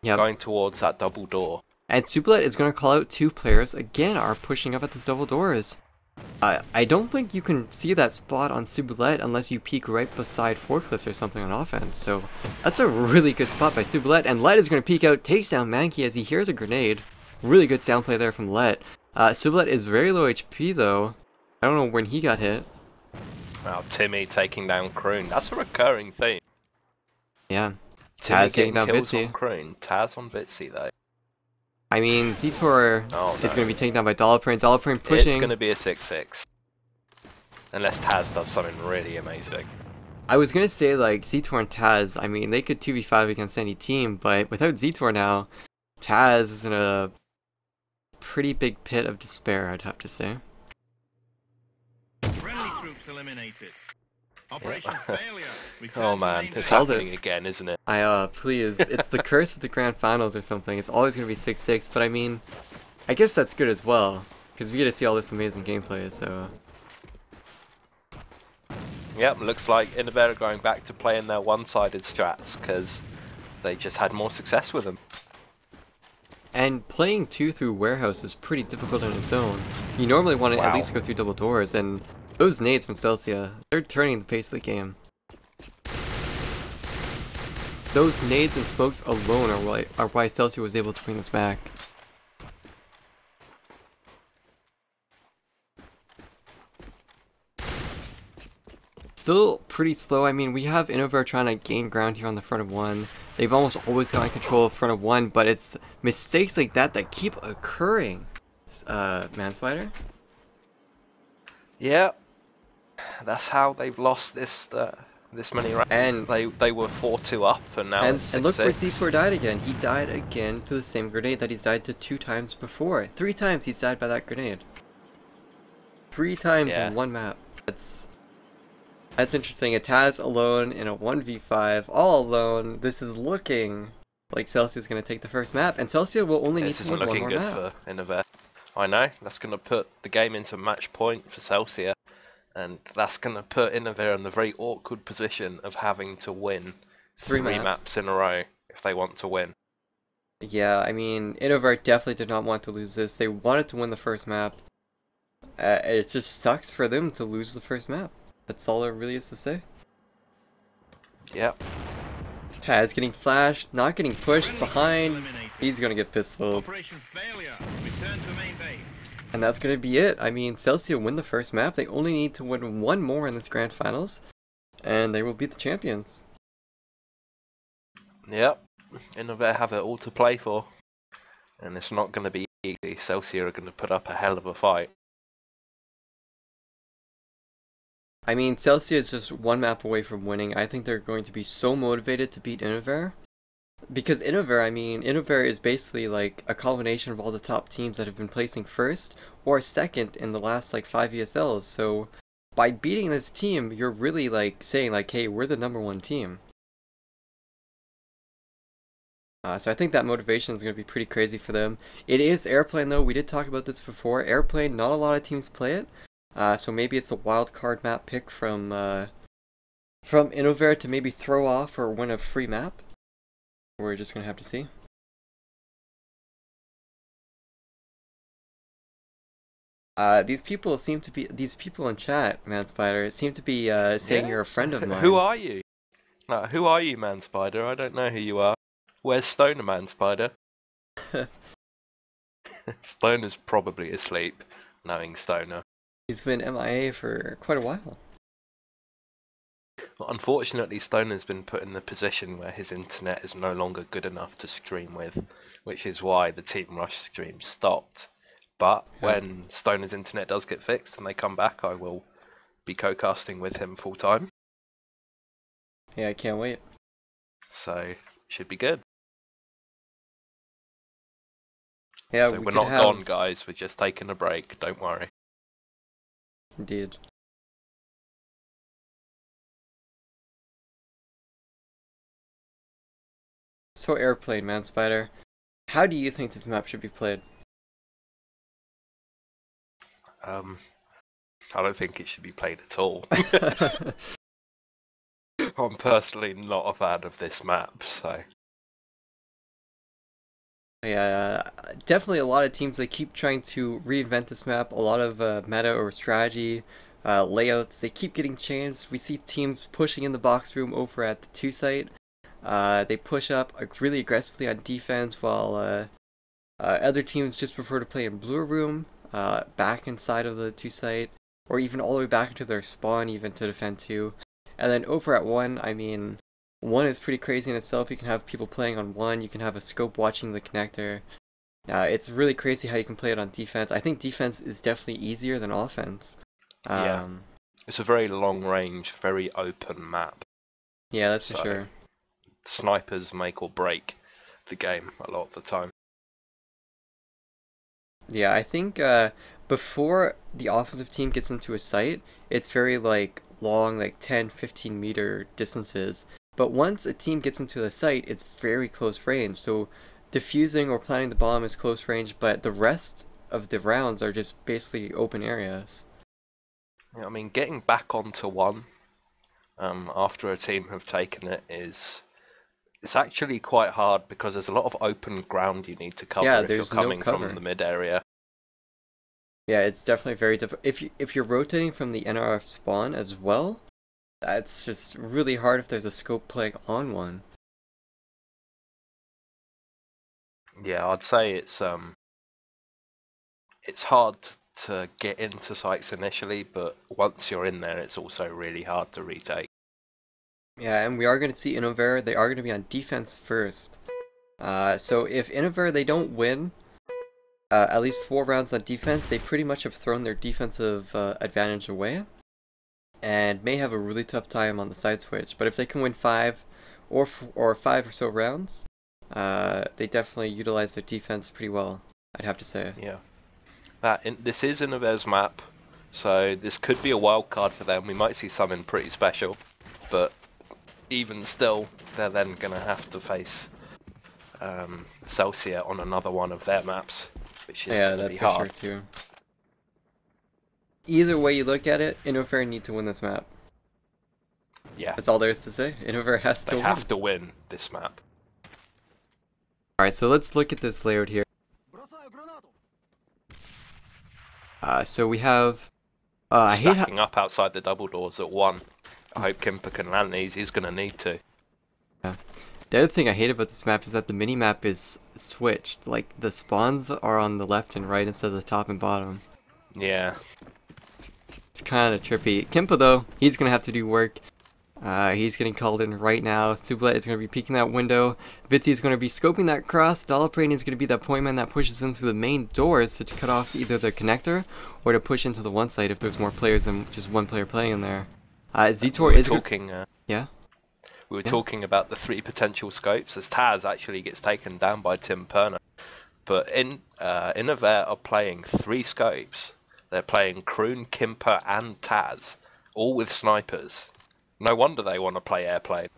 going towards that double door. And Sublet is going to call out 2 players again are pushing up at this double doors. I don't think you can see that spot on Sublet unless you peek right beside Forklift or something on offense. So that's a really good spot by Sublet, and Let is going to peek out, takes down Mankey as he hears a grenade. Really good sound play there from Let. Sublet is very low HP though. I don't know when he got hit. Wow, Timmy taking down Kroon. That's a recurring theme. Yeah. Taz taking down Bitsy. Taz on Bitsy though. I mean, Zitor is going to be taken down by Dollarprint. Dollarprint pushing. It's going to be a 6-6. Unless Taz does something really amazing. I was going to say, like, Zitor and Taz, I mean, they could 2v5 against any team, but without Zitor now, Taz is in a pretty big pit of despair, I'd have to say. Friendly troops eliminated. Operation failure. Oh man, it's happening again, isn't it? Please, it's the curse of the grand finals or something. It's always going to be 6-6, but I mean, I guess that's good as well, because we get to see all this amazing gameplay, so... Yep, looks like Innovare are going back to playing their one-sided strats, because they just had more success with them. And playing 2 through Warehouse is pretty difficult on its own. You normally want to at least go through double doors, and those nades from Celsia, they're turning the pace of the game. Those nades and smokes alone are why Celsia was able to bring this back. still pretty slow. I mean, we have Innovare trying to gain ground here on the front of one. They've almost always gotten control of front of one, but it's mistakes like that that keep occurring. Manspider? Yeah, that's how they've lost this many rounds. And they were 4-2 up, and now it's 6-6. And look where C4 died again. He died again to the same grenade that he's died to 2 times before. 3 times he's died by that grenade. 3 times in one map. That's interesting. A Taz alone in a 1v5, all alone. This is looking like Celsia's going to take the first map, and Celsia will only need to win one more map. This isn't looking good for Innovare. I know, that's going to put the game into match point for Celsia, and that's going to put Innovare in the very awkward position of having to win 3 maps in a row if they want to win. Yeah, I mean, Innovare definitely did not want to lose this. They wanted to win the first map. It just sucks for them to lose the first map. That's all there really is to say. Yep. Taz getting flashed, not getting pushed behind. He's gonna get pistoled. And that's gonna be it. I mean, Celsia win the first map. They only need to win 1 more in this grand finals, and they will be the champions. Yep. Innovare have it all to play for, and it's not gonna be easy. Celsia are gonna put up a hell of a fight. I mean, Celsia is just 1 map away from winning. I think they're going to be so motivated to beat Innovare. Because Innovare is basically like a combination of all the top teams that have been placing first or second in the last like 5 ESLs. So by beating this team, you're really like saying like, hey, we're the #1 team. So I think that motivation is going to be pretty crazy for them. It is Airplane though. We did talk about this before. Airplane, not a lot of teams play it. So maybe it's a wild card map pick from Innovare to maybe throw off or win a free map. We're just gonna have to see. These people in chat, Manspider, seem to be saying you're a friend of mine. Who are you? Who are you, Manspider? I don't know who you are. Where's Stoner, Manspider? Stoner's probably asleep, knowing Stoner. He's been MIA for quite a while. Well, unfortunately, Stoner's been put in the position where his internet is no longer good enough to stream with, which is why the Team Rush stream stopped. But when Stoner's internet does get fixed and they come back, I will be co-casting with him full time. Yeah, I can't wait. So, should be good. Yeah, so we're not gone, guys. We're just taking a break. Don't worry. Indeed. So Airplane, Manspider, how do you think this map should be played? I don't think it should be played at all. I'm personally not a fan of this map, so... Yeah, definitely a lot of teams, they keep trying to reinvent this map. A lot of meta or strategy, layouts, they keep getting changed. We see teams pushing in the box room over at the 2 site. They push up really aggressively on defense, while other teams just prefer to play in blue room, back inside of the 2 site, or even all the way back into their spawn even to defend 2. And then over at 1, I mean, 1 is pretty crazy in itself. You can have people playing on 1, you can have a scope watching the connector. It's really crazy how you can play it on defense. I think defense is definitely easier than offense. Yeah. It's a very long range, very open map. Yeah, that's for sure. Snipers make or break the game a lot of the time. Yeah, I think before the offensive team gets into a site, it's very like long, like 10-15 meter distances. But once a team gets into the site, it's very close range. So defusing or planting the bomb is close range, but the rest of the rounds are just basically open areas. Yeah, I mean, getting back onto 1 after a team have taken it it's actually quite hard, because there's a lot of open ground you need to cover if you're coming from the mid area. Yeah, it's definitely very difficult. If you're rotating from the NRF spawn as well, that's just really hard if there's a scope playing on 1. Yeah, I'd say it's hard to get into sites initially, but once you're in there, it's also really hard to retake. Yeah, and we are going to see Innovare. They are going to be on defense first. So if Innovare, they don't win at least 4 rounds on defense, they pretty much have thrown their defensive advantage away and may have a really tough time on the side switch. But if they can win 5 or 5 or so rounds, they definitely utilize their defense pretty well, I'd have to say. Yeah. This is Innovare's map, so this could be a wild card for them. We might see something pretty special, but even still, they're then going to have to face Celsia on another one of their maps, which is going to be hard. Sure too. Either way you look at it, Innovare need to win this map. Yeah. That's all there is to say. Innovare has to win. They have to win this map. Alright, so let's look at this layout here. So we have... Stacking up outside the double doors at 1. I hope Kimper can land these. He's going to need to. Yeah. The other thing I hate about this map is that the mini-map is switched. Like, the spawns are on the left and right instead of the top and bottom. Yeah. It's kind of trippy. Kimpa, though, he's going to have to do work. He's getting called in right now. Sublet is going to be peeking that window. Vitzi is going to be scoping that cross. Dalaprane is going to be that point man that pushes in through the main doors to cut off either the connector or to push into the one side if there's more players than just one player playing in there. Zitor is talking. Yeah. We were talking about the 3 potential scopes as Taz actually gets taken down by Tim Perner. But Innovare are playing 3 scopes. They're playing Kroon, Kimper, and Taz, all with snipers. No wonder they want to play airplane.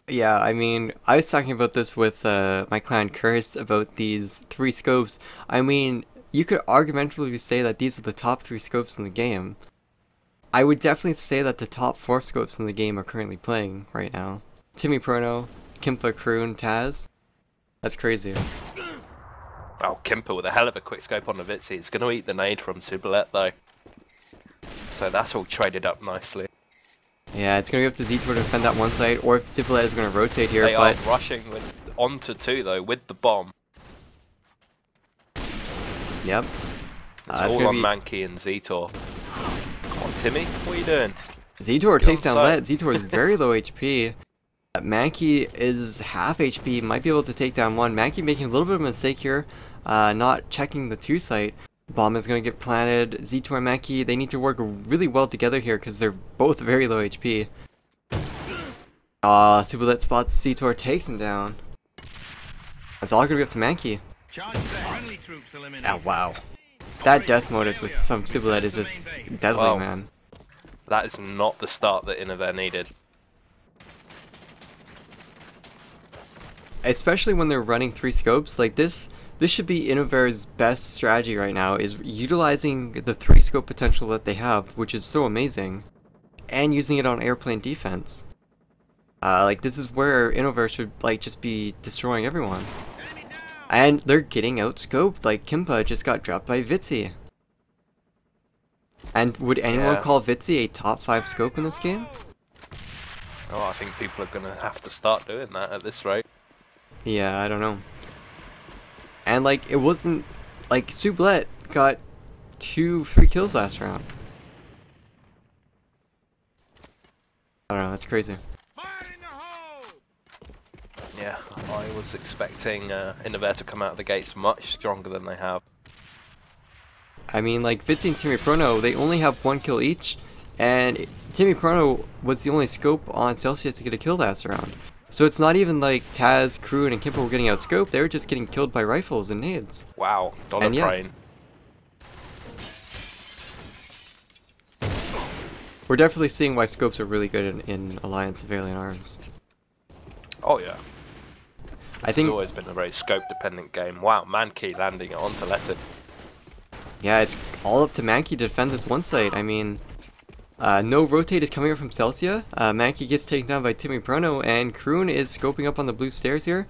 Yeah, I mean, I was talking about this with my clan Curse about these 3 scopes. I mean, you could argumentatively say that these are the top 3 scopes in the game. I would definitely say that the top 4 scopes in the game are currently playing right now. Timmy Prono, Kimpa, Kroon, Taz. That's crazy. Well, Kimpa with a hell of a quick scope on the Vitzi. He's going to eat the nade from Subalet though. So that's all traded up nicely. Yeah, it's going to be up to Zitor to defend that one side, or if Subalet is going to rotate here. They are rushing onto 2 though, with the bomb. Yep. It's all on Mankey and Zitor. Come on, Timmy, what are you doing? Zitor takes down Let. Zitor is very low HP. Mankey is half HP, might be able to take down 1. Mankey making a little bit of a mistake here, not checking the 2 site. Bomb is going to get planted. Zitor and Mankey, they need to work really well together here because they're both very low HP. Subalet spots Zitor, takes him down. That's all going to be up to Mankey. Oh, wow. That death modus with some Subalet is just deadly, man. That is not the start that Innovare needed. Especially when they're running 3 scopes, like this should be Innovare's best strategy right now, is utilizing the 3 scope potential that they have, which is so amazing, and using it on airplane defense. Like, this is where Innovare should, like, just be destroying everyone. And they're getting out scoped, like Kimpa just got dropped by Vitzi. And would anyone call Vitzi a top 5 scope in this game? Oh, I think people are going to have to start doing that at this rate. Yeah, I don't know. And like, it wasn't like Sublet got 2-3 kills last round. I don't know, that's crazy. Yeah, I was expecting Innovare to come out of the gates much stronger than they have. I mean, like, Vitzi and Timmy Prono, they only have 1 kill each, and Timmy Prono was the only scope on Celsia to get a kill last round. So it's not even like Taz, Kroon, and Kimper were getting outscoped, they were just getting killed by rifles and nades. Wow, Dollar Brain. We're definitely seeing why scopes are really good in Alliance of Alien Arms. Oh yeah. I think it's always been a very scope-dependent game. Wow, Mankey landing it onto Letter. Yeah, it's all up to Mankey to defend this one site. I mean, no rotate is coming up from Celsia. Mankey gets taken down by Timmy Prono, and Kroon is scoping up on the blue stairs here.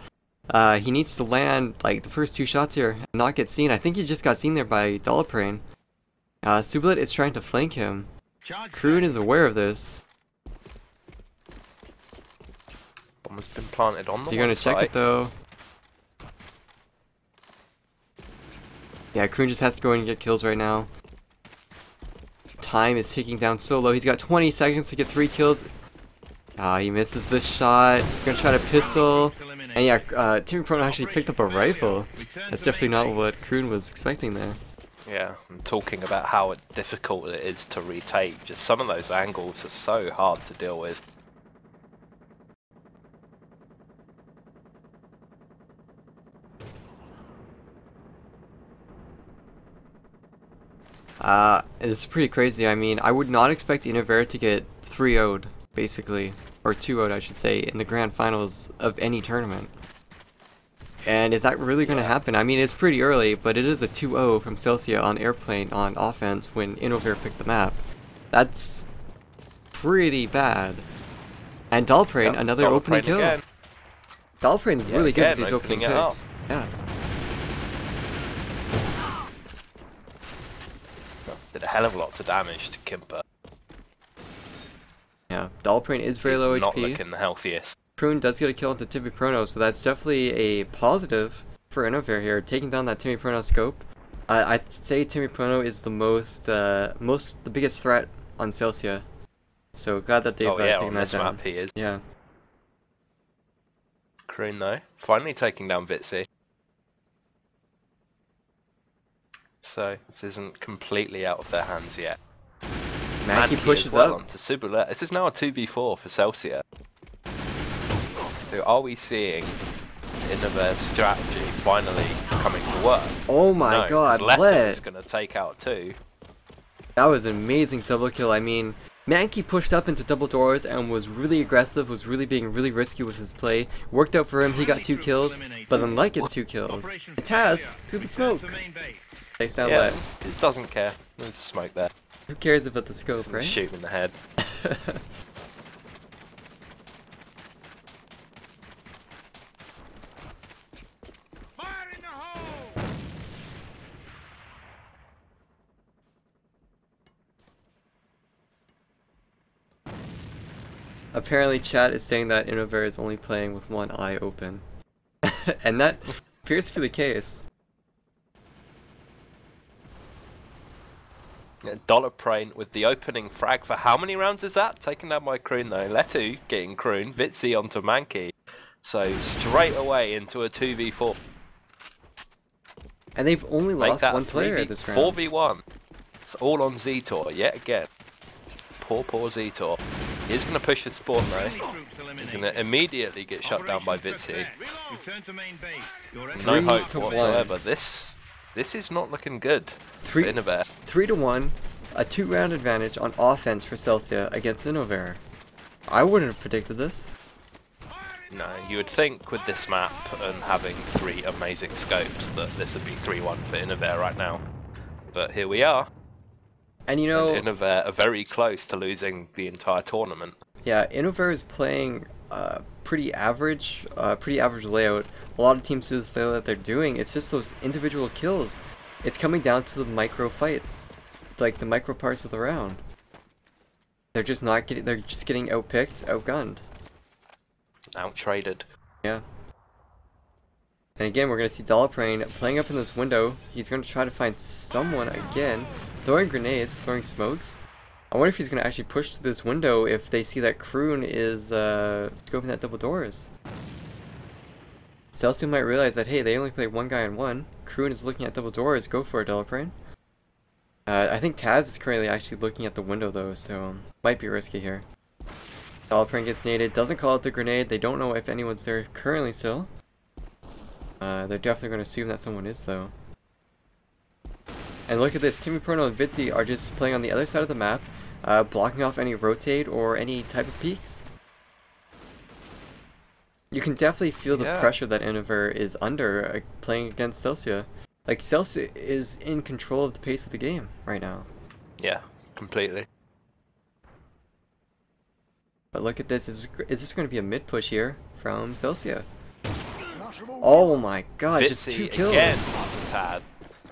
He needs to land like the first 2 shots here and not get seen. I think he just got seen there by Dalaprane. Sublet is trying to flank him. Kroon is aware of this. Bomb has been planted on the So you're gonna check it though. Yeah, Kroon just has to go in and get kills right now. time is ticking down so low. He's got 20 seconds to get 3 kills. Ah, he misses this shot. Gonna try to pistol. And yeah, Timmy Prono actually picked up a rifle. That's definitely not what Kroon was expecting there. Yeah, I'm talking about how difficult it is to retake. Just some of those angles are so hard to deal with. It's pretty crazy. I mean, I would not expect Innovare to get 3-0'd, basically. Or 2-0'd, I should say, in the grand finals of any tournament. And is that really going to happen? I mean, it's pretty early, but it is a 2-0 from Celsia on Airplane on offense when Innovare picked the map. That's pretty bad. And Dalprane, another opening kill. Again. Dalprane's really good at these opening opening picks. Yeah. Did a hell of a lot of damage to Kimper. Yeah, Dalprane is very low He's not HP. looking the healthiest. Kroon does get a kill into Timmy Prono, so that's definitely a positive for Innovare here, taking down that Timmy Prono scope. I'd say Timmy Prono is the biggest threat on Celsia. So glad that they've taken on that this down. map he is. Yeah. Kroon though, finally taking down Vitsy. So this isn't completely out of their hands yet. Mackey pushes as well up. onto Subulette. This is now a 2v4 for Celsia. So are we seeing Innovare's strategy finally coming to work? Oh my god, Leto is going to take out 2. That was an amazing double kill. I mean, Mankey pushed up into double doors and was really aggressive, was really being really risky with his play. Worked out for him, he got 2 kills, but then Light gets 2 kills. And Taz, through the smoke. They sound like... He doesn't care. There's smoke there. Who cares about the scope, right? Shoot him in the head. Apparently chat is saying that Innovare is only playing with one eye open. And that appears to be the case. Yeah, Dollarprane with the opening frag for how many rounds is that? Taken down by Kroon though. Leto getting Kroon, Vitsy onto Mankey. So straight away into a 2v4. And they've only lost one player this round. 4v1. It's all on Zetor yet again. Poor Zetor. He's going to push his spawn though. He's going to immediately get shut down by Vitsy. No hope whatsoever. This is not looking good for Innovare. 3-1, a 2-round advantage on offense for Celsia against Innovare. I wouldn't have predicted this. No, you would think with this map and having 3 amazing scopes that this would be 3-1 for Innovare right now. But here we are. And you know, Innovare are very close to losing the entire tournament. Yeah, Innovare is playing pretty average layout. A lot of teams do this layout that they're doing. It's just those individual kills. It's coming down to the micro fights, like the micro parts of the round. They're just not getting. They're just getting outpicked, outgunned, outtraded. Yeah. And again, we're gonna see Dollarprane playing up in this window. He's gonna try to find someone again, throwing grenades, throwing smokes. I wonder if he's gonna actually push through this window if they see that Kroon is scoping that double doors. Celsia might realize that, hey, they only play one guy on one. Kroon is looking at double doors. Go for it, Dollarprane. I think Taz is currently actually looking at the window though, so might be risky here. Dollarprane gets naded, doesn't call out the grenade. They don't know if anyone's there currently still. They're definitely going to assume that someone is though. And look at this, Timmy Prono and Vitsy are just playing on the other side of the map, blocking off any rotate or any type of peeks. You can definitely feel the pressure that Innovare is under playing against Celsia. Like, Celsia is in control of the pace of the game right now. Yeah, completely. But look at this, is this going to be a mid push here from Celsia? Oh my god, Vitsy just 2 kills. Again onto Tad.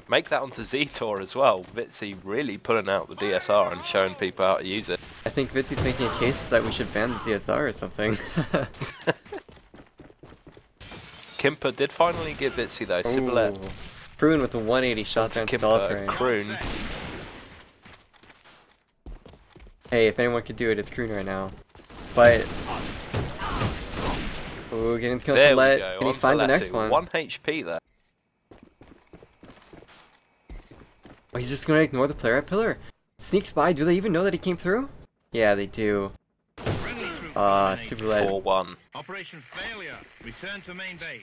Make that onto Zetor as well. Vitsy really pulling out the DSR and showing people how to use it. I think Vitsy's making a case that we should ban the DSR or something. Kimper did finally give Vitsy though. Ciboulette. Kroon with the 180 shot down to Dollarprane. Kroon. Hey, if anyone could do it, it's Kroon right now. But ooh, getting the kill to Let. Can he find the next one? 1 HP there. Oh, he's just gonna ignore the player at pillar. Sneaks by. Do they even know that he came through? Yeah, they do. Super Let. 4-1. Operation failure. Return to main base.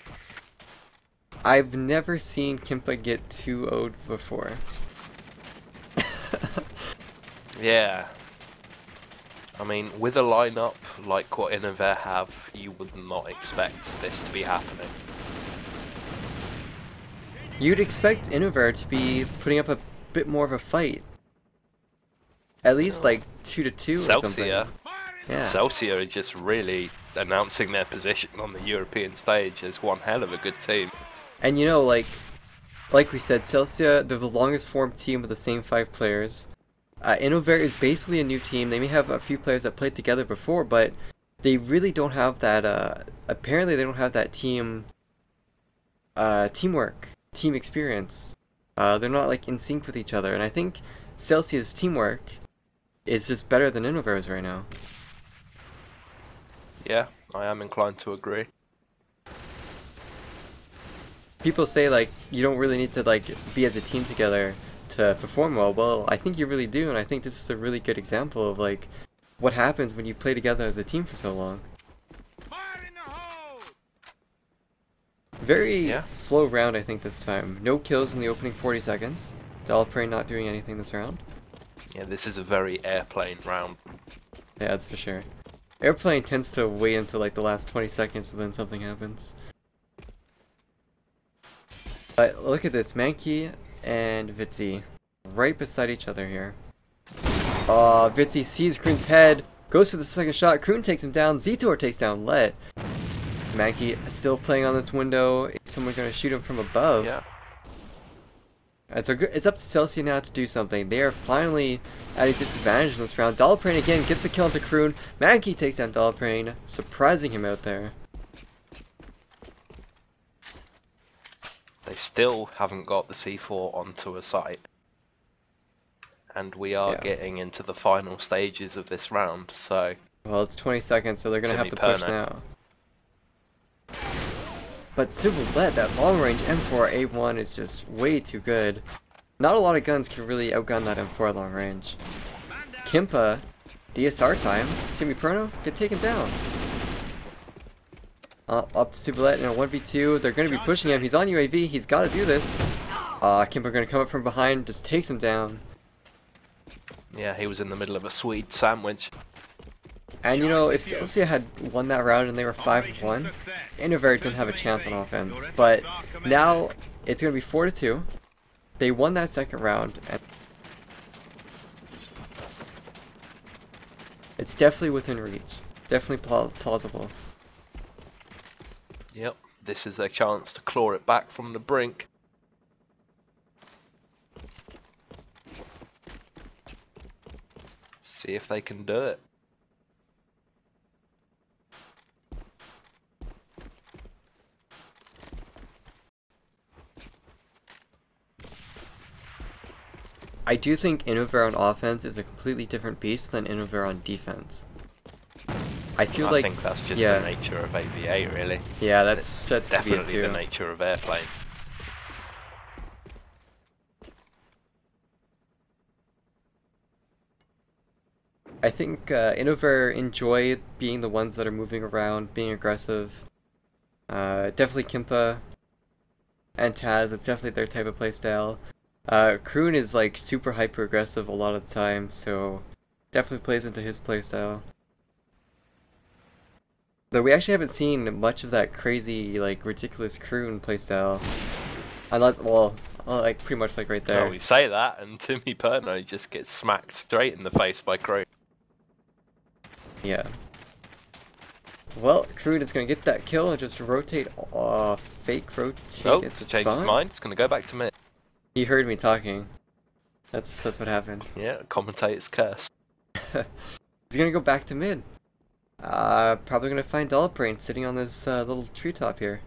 I've never seen Kimpa get 2-0'd before. Yeah. I mean, with a lineup like what Innovare have, you would not expect this to be happening. You'd expect Innovare to be putting up a bit more of a fight. At least like 2-2 or something. Celsia. Yeah. Celsia are just really announcing their position on the European stage as one hell of a good team. And you know, like we said, Celsia, they're the longest formed team with the same 5 players. Innovare is basically a new team. They may have a few players that played together before, but they really don't have that, apparently they don't have that teamwork, team experience. They're not like in sync with each other, and I think Celsia's teamwork is just better than Innovare's right now. Yeah, I am inclined to agree. People say like you don't really need to like be as a team together to perform well. Well, I think you really do, and I think this is a really good example of like what happens when you play together as a team for so long. Very slow round, I think, this time. No kills in the opening 40 seconds. Dalaprey not doing anything this round. Yeah, this is a very airplane round. Yeah, that's for sure. Airplane tends to wait until like the last 20 seconds and then something happens. But look at this, Mankey and Vitzi right beside each other here. Vitzi sees Kroon's head, goes for the second shot. Kroon takes him down. Zetor takes down Let. Mankey still playing on this window. Is someone going to shoot him from above? Yeah. It's up to Celsia now to do something. They are finally at a disadvantage in this round. Dalaprane again gets the kill into Kroon. Mankey takes down Dalaprane, surprising him out there. They still haven't got the C4 onto a site. And we are getting into the final stages of this round, so... Well, it's 20 seconds, so they're going to have to push now. But Civil Let, that long-range M4 A1 is just way too good. Not a lot of guns can really outgun that M4 long-range. Kimpa, DSR time. Timmy Perno, get taken down. Up to Subalet in a 1v2. They're going to be pushing him. He's on UAV. He's got to do this. Kimpa going to come up from behind, just takes him down. Yeah, he was in the middle of a sweet sandwich. And you know, if Celsia had won that round and they were 5-1, Innovare didn't have a chance on offense. But now it's going to be 4-2. They won that second round. And it's definitely within reach. Definitely plausible. Yep, this is their chance to claw it back from the brink. See if they can do it. I do think Innovare on offense is a completely different beast than Innovare on defense. I think that's just the nature of AVA, really. Yeah, that's definitely the nature of airplane. I think Innovare enjoy being the ones that are moving around, being aggressive. Definitely Kimpa and Taz, it's definitely their type of playstyle. Kroon is like super hyper aggressive a lot of the time, so definitely plays into his playstyle. Though we actually haven't seen much of that crazy, like, ridiculous Kroon playstyle. Unless, well, like, pretty much like right there. Well, we say that, and Timmy Perno just gets smacked straight in the face by Kroon. Yeah. Well, Kroon is going to get that kill and just rotate, fake rotate. Nope, to change his mind, it's going to go back to mid. He heard me talking. That's what happened. Yeah, commentator's curse. He's going to go back to mid. Probably gonna find Dalaprane sitting on this little treetop here.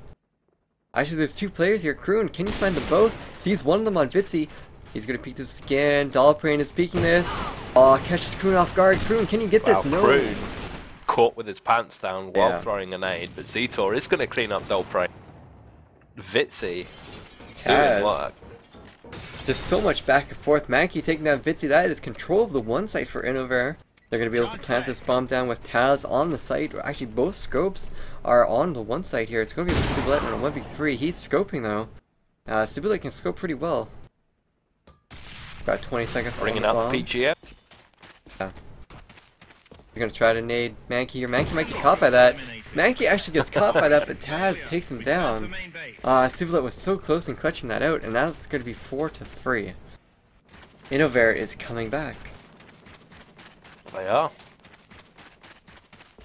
Actually, there's two players here. Kroon, can you find them both? Sees one of them on Vitzi. He's gonna peek this again. Dalaprane is peeking this. Oh, catches Kroon off guard. Kroon, can you get this? No. Kroon caught with his pants down while Yeah. throwing a nade, but Zetor is going to clean up Dolpre. Vitzy Taz. doing work. Just so much back and forth. Mankey taking down Vitzy. That is control of the one site for Innovare. They're going to be able to plant this bomb down with Taz on the site. Actually, both scopes are on the one site here. It's going to be the Cibolet in a 1v3. He's scoping though. Cibolet can scope pretty well. About 20 seconds Bringing on the out bomb. PGM. Yeah. They're going to try to nade Mankey here. Mankey might get caught by that. Mankey actually gets caught by that, but Taz takes him down. Cibolet was so close in clutching that out, and now it's going to be 4-3. Innovare is coming back. They are.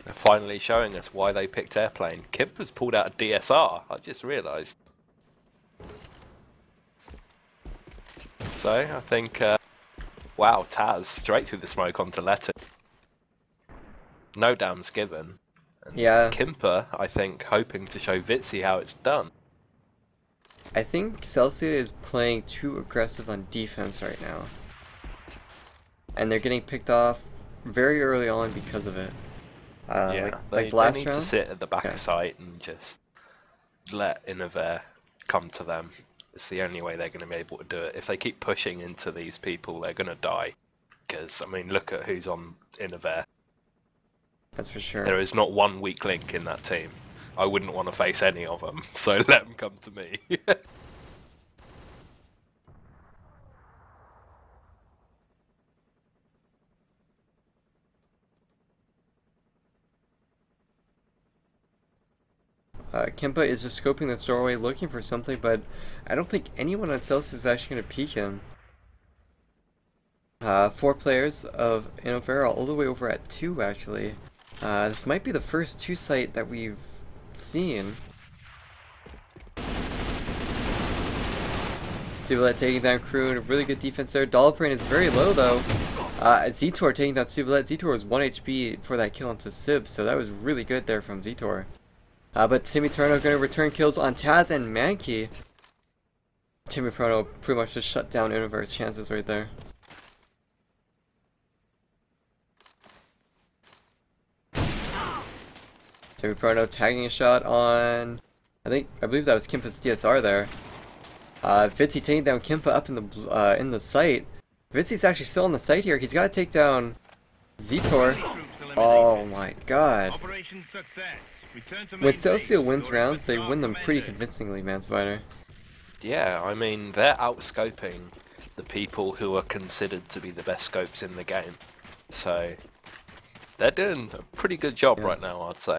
They're finally showing us why they picked Airplane. Kimper's pulled out a DSR, I just realised. So, I think, wow, Taz straight through the smoke onto Letter. No damns given. And Yeah. Kimper, I think, hoping to show Vitzy how it's done. I think Celsia is playing too aggressive on defense right now. And they're getting picked off very early on because of it. Yeah, like they last need round? to sit at the back Okay. of site and just let Innovare come to them. It's the only way they're going to be able to do it. If they keep pushing into these people, they're going to die. Because, I mean, look at who's on Innovare. That's for sure. There is not one weak link in that team. I wouldn't want to face any of them, so let them come to me. Kempa is just scoping this doorway looking for something, but I don't think anyone on Celsius is actually going to peek him. 4 players of Innovare all the way over at 2 actually. This might be the first 2 site that we've seen. Cibolet taking down Kroon, really good defense there. Dolphin is very low though. Zetor taking down Cibolet. Zetor was 1 HP for that kill onto Cib, so that was really good there from Zetor. But Timmy Turno going to return kills on Taz and Mankey. Timmy Prono pretty much just shut down Innovare's chances right there. Timmy Prono tagging a shot on, I believe that was Kimpa's DSR there. Vitzy taking down Kimpa up in the site. Vitzy's actually still on the site here. He's got to take down Zetor. Oh my god. Operation success. Return to When main base. Celsia wins Your rounds, they efforts win are them pretty commended. convincingly, man, Spider. Yeah, I mean, they're outscoping the people who are considered to be the best scopes in the game. So, they're doing a pretty good job Yeah. right now, I'd say.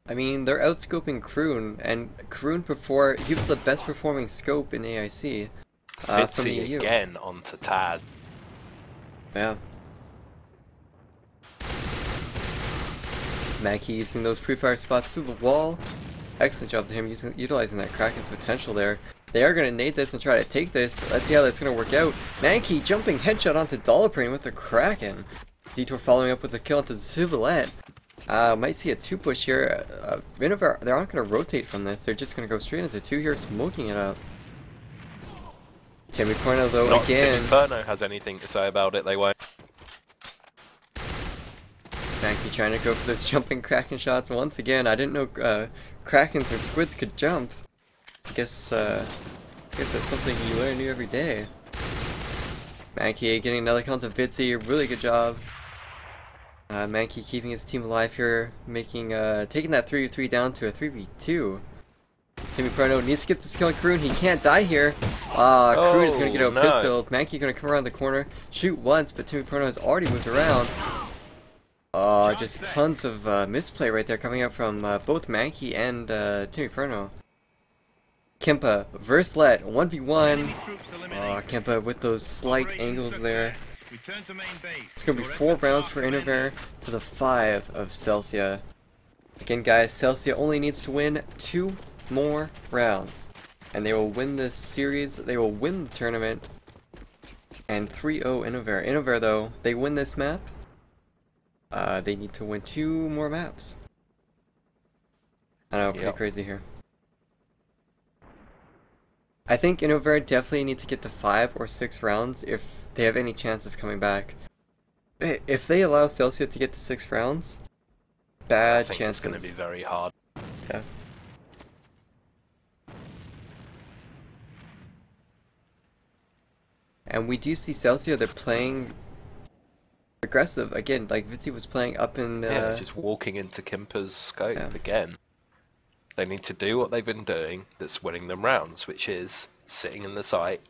I mean, they're outscoping Kroon, and Kroon before he was the best performing scope in AIC. From the Vitzy EU. again onto Tad. Yeah. Mankey using those pre-fire spots to the wall. Excellent job to him utilizing that Kraken's potential there. They are going to nade this and try to take this. Let's see how that's going to work out. Mankey jumping headshot onto Dolphin with the Kraken. Zetor following up with a kill onto Cibolet. Might see a 2 push here. Innovare, they're not going to rotate from this. They're just going to go straight into 2 here, smoking it up. Timmy Corno though Not again. Timmy Perno has anything to say about it, they won't. Mankey trying to go for this jumping Kraken shots once again. I didn't know Krakens or squids could jump. I guess that's something you learn new every day. Mankey getting another kill to Vitzy, really good job. Mankey keeping his team alive here, making taking that 3v3 down to a 3v2. Timmy Prono needs to get this kill on Kroon. He can't die here. Kroon is going to get out no. pistoled. Mankey going to come around the corner, shoot once, but Timmy Prono has already moved around. Just tons of misplay right there coming out from both Mankey and Timmy Prono. Kempa versus Let 1v1. Enemy troops eliminated. Kempa with those slight Operation angles success. there. Return to main base. It's going to be Your 4 efforts rounds are for commended. Innovare to the 5 of Celsia. Again, guys, Celsia only needs to win 2 more rounds, and they will win this series. They will win the tournament. And 3-0 Innovare. Innovare, though, they win this map. They need to win 2 more maps. I know, pretty Yep. crazy here. I think Innovare definitely need to get to 5 or 6 rounds if they have any chance of coming back. If they allow Celsia to get to 6 rounds, bad I think chances. it's going to be very hard. Yeah. And we do see Celsia, they're playing aggressive again, like Vitzi was playing up in Yeah, just walking into Kimper's scope again. They need to do what they've been doing that's winning them rounds, which is sitting in the site,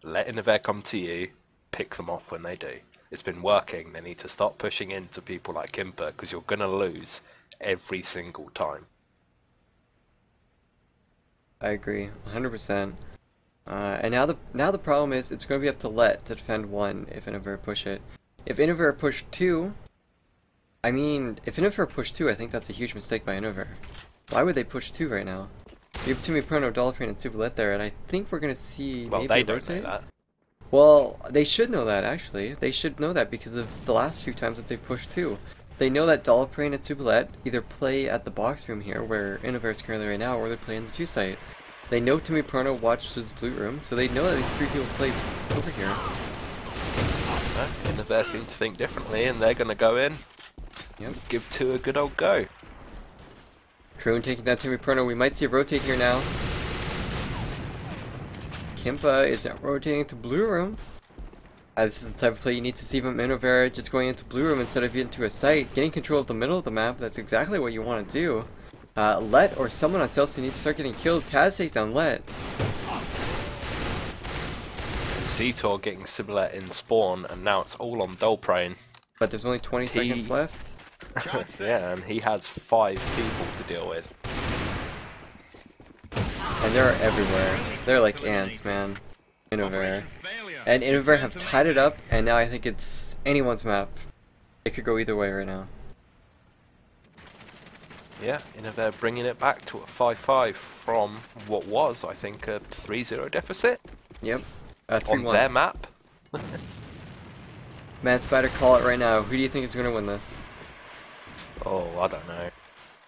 let Innovare come to you, pick them off when they do. It's been working. They need to start pushing into people like Kimper because you're going to lose every single time. I agree, 100%. And now the problem is it's going to be up to Let to defend 1 if Innovare push it. If Innovare push 2, I mean, if Innovare push 2, I think that's a huge mistake by Innovare. Why would they push 2 right now? You have Tumi Prono, Dolphin, and Superlet there, and I think we're going to see well, maybe they don't rotate. know that. Well, they should know that, actually. They should know that because of the last few times that they've pushed 2. They know that Dolphin and Superlet either play at the box room here, where Innovare is currently right now, or they play in the 2 site. They know Tumi Prono watches blue room, so they know that these 3 people play over here. Innovare seem to think differently, and they're going to go in. Yep. Give 2 a good old go. Kroon taking down Tumi Prono. We might see a rotate here now. Kimpa is rotating to blue room. This is the type of play you need to see from Innovare, just going into blue room instead of into a site. Getting control of the middle of the map, that's exactly what you want to do. Let or someone on Celsia needs to start getting kills. Taz takes down Let. Zetor getting Sibilet in spawn, and now it's all on Dolprane. But there's only 20 seconds left. Yeah, and he has 5 people to deal with. And they're everywhere. They're like ants, man. Innovare. And Innovare have tied it up, and now I think it's anyone's map. It could go either way right now. Yeah, Innovare bringing it back to a 5-5 from what was, I think, a 3-0 deficit. Yep. On their map. Mad Spider, call it right now. Who do you think is going to win this? Oh, I don't know.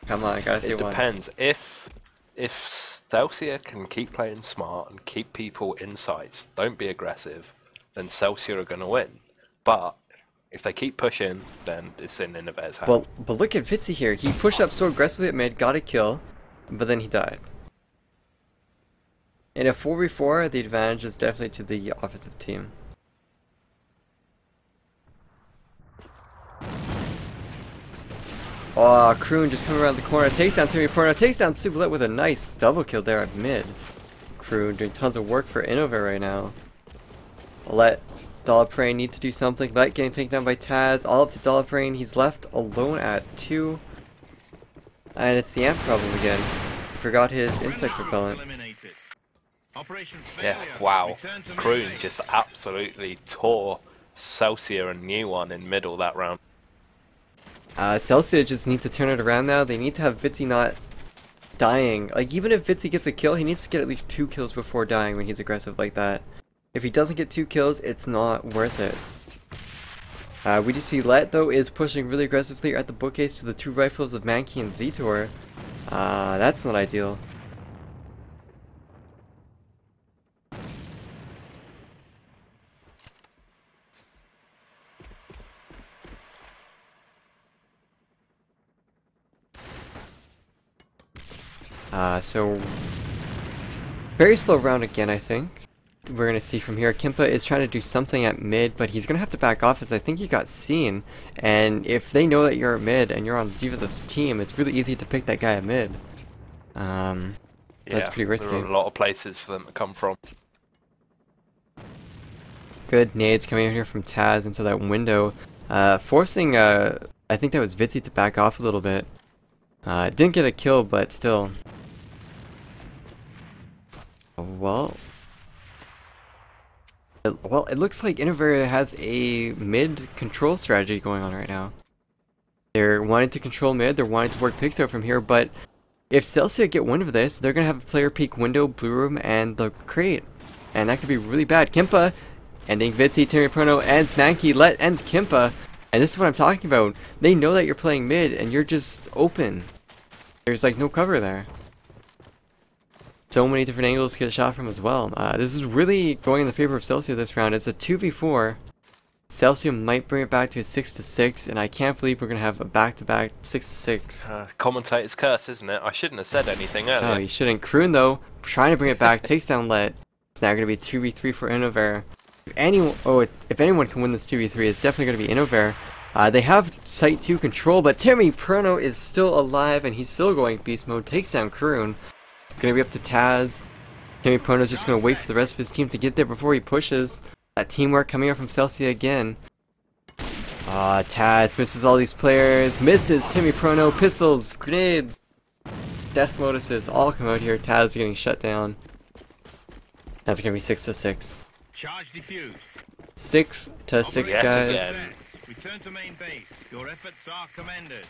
Come on, I gotta say one. It depends. If Celsia can keep playing smart and keep people in sights, don't be aggressive, then Celsia are going to win. But if they keep pushing, then it's in Innovare's hands. Well, but look at Vitzi here. He pushed up so aggressively at mid, got a kill, but then he died. In a 4v4, the advantage is definitely to the offensive team. Oh, Kroon just coming around the corner, takes down Timmy Porno, takes down Subalet with a nice double kill there at mid. Kroon doing tons of work for Innovare right now. Let Dollarbrain need to do something. Let getting taken down by Taz, all up to Dollarbrain. He's left alone at 2. And it's the amp problem again. Forgot his insect repellent. Yeah, wow. Kroon just absolutely tore Celsia a new one in middle that round. Celsia just need to turn it around now. They need to have Vitzi not dying. Like, even if Vitzi gets a kill, he needs to get at least 2 kills before dying when he's aggressive like that. If he doesn't get 2 kills, it's not worth it. We do see Let, though, is pushing really aggressively at the bookcase to the 2 rifles of Mankey and Zetor. That's not ideal. So very slow round again, I think. We're going to see from here. Kimpa is trying to do something at mid, but he's going to have to back off as I think he got seen. And if they know that you're at mid and you're on the defensive team, it's really easy to pick that guy at mid. That's pretty risky. There are a lot of places for them to come from. Good nades coming in here from Taz into that window. Forcing, I think that was Vitzi to back off a little bit. Didn't get a kill, but still. Well, it looks like Innovare has a mid control strategy going on right now. They're wanting to control mid, they're wanting to work picks out from here, but if Celsia get wind of this, they're going to have a player peek window, blue room, and the crate. And that could be really bad. Kimpa ending Vitzi, Timmy Prono ends Mankey, Let ends Kimpa. And this is what I'm talking about. They know that you're playing mid and you're just open. There's like no cover there. so many different angles to get a shot from as well. This is really going in the favor of Celsia this round. It's a 2v4. Celsia might bring it back to a 6-6, and I can't believe we're going to have a back-to-back 6-6. Commentator's curse, isn't it? I shouldn't have said anything earlier. No, you shouldn't. Kroon, though, trying to bring it back, takes down Let. It's now going to be 2v3 for Innovare. If anyone can win this 2v3, it's definitely going to be Innovare. They have Site 2 control, but Timmy Prono is still alive, and he's still going beast mode. Takes down Kroon. Going to be up to Taz. Timmy Prono's just going to wait for the rest of his team to get there before he pushes. That teamwork coming up from Celsia again. Taz misses all these players. Misses Timmy Prono. Pistols. Grenades. Death Lotuses all come out here. Taz is getting shut down. That's going to be 6-6. Charge defused. 6-6, Yet guys. again. Return to main base. Your efforts are commended.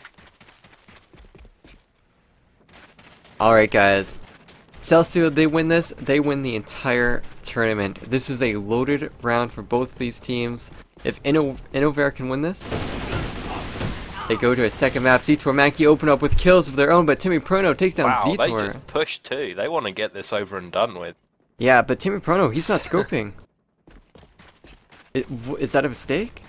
Alright, guys. Celsia, they win this, they win the entire tournament. This is a loaded round for both of these teams. If Innovare can win this, they go to a second map. Zetor Mankey open up with kills of their own, but Timmy Prono takes down Wow, Zetor. they just pushed too. They want to get this over and done with. Yeah, but Timmy Prono, he's not scoping. Is that a mistake?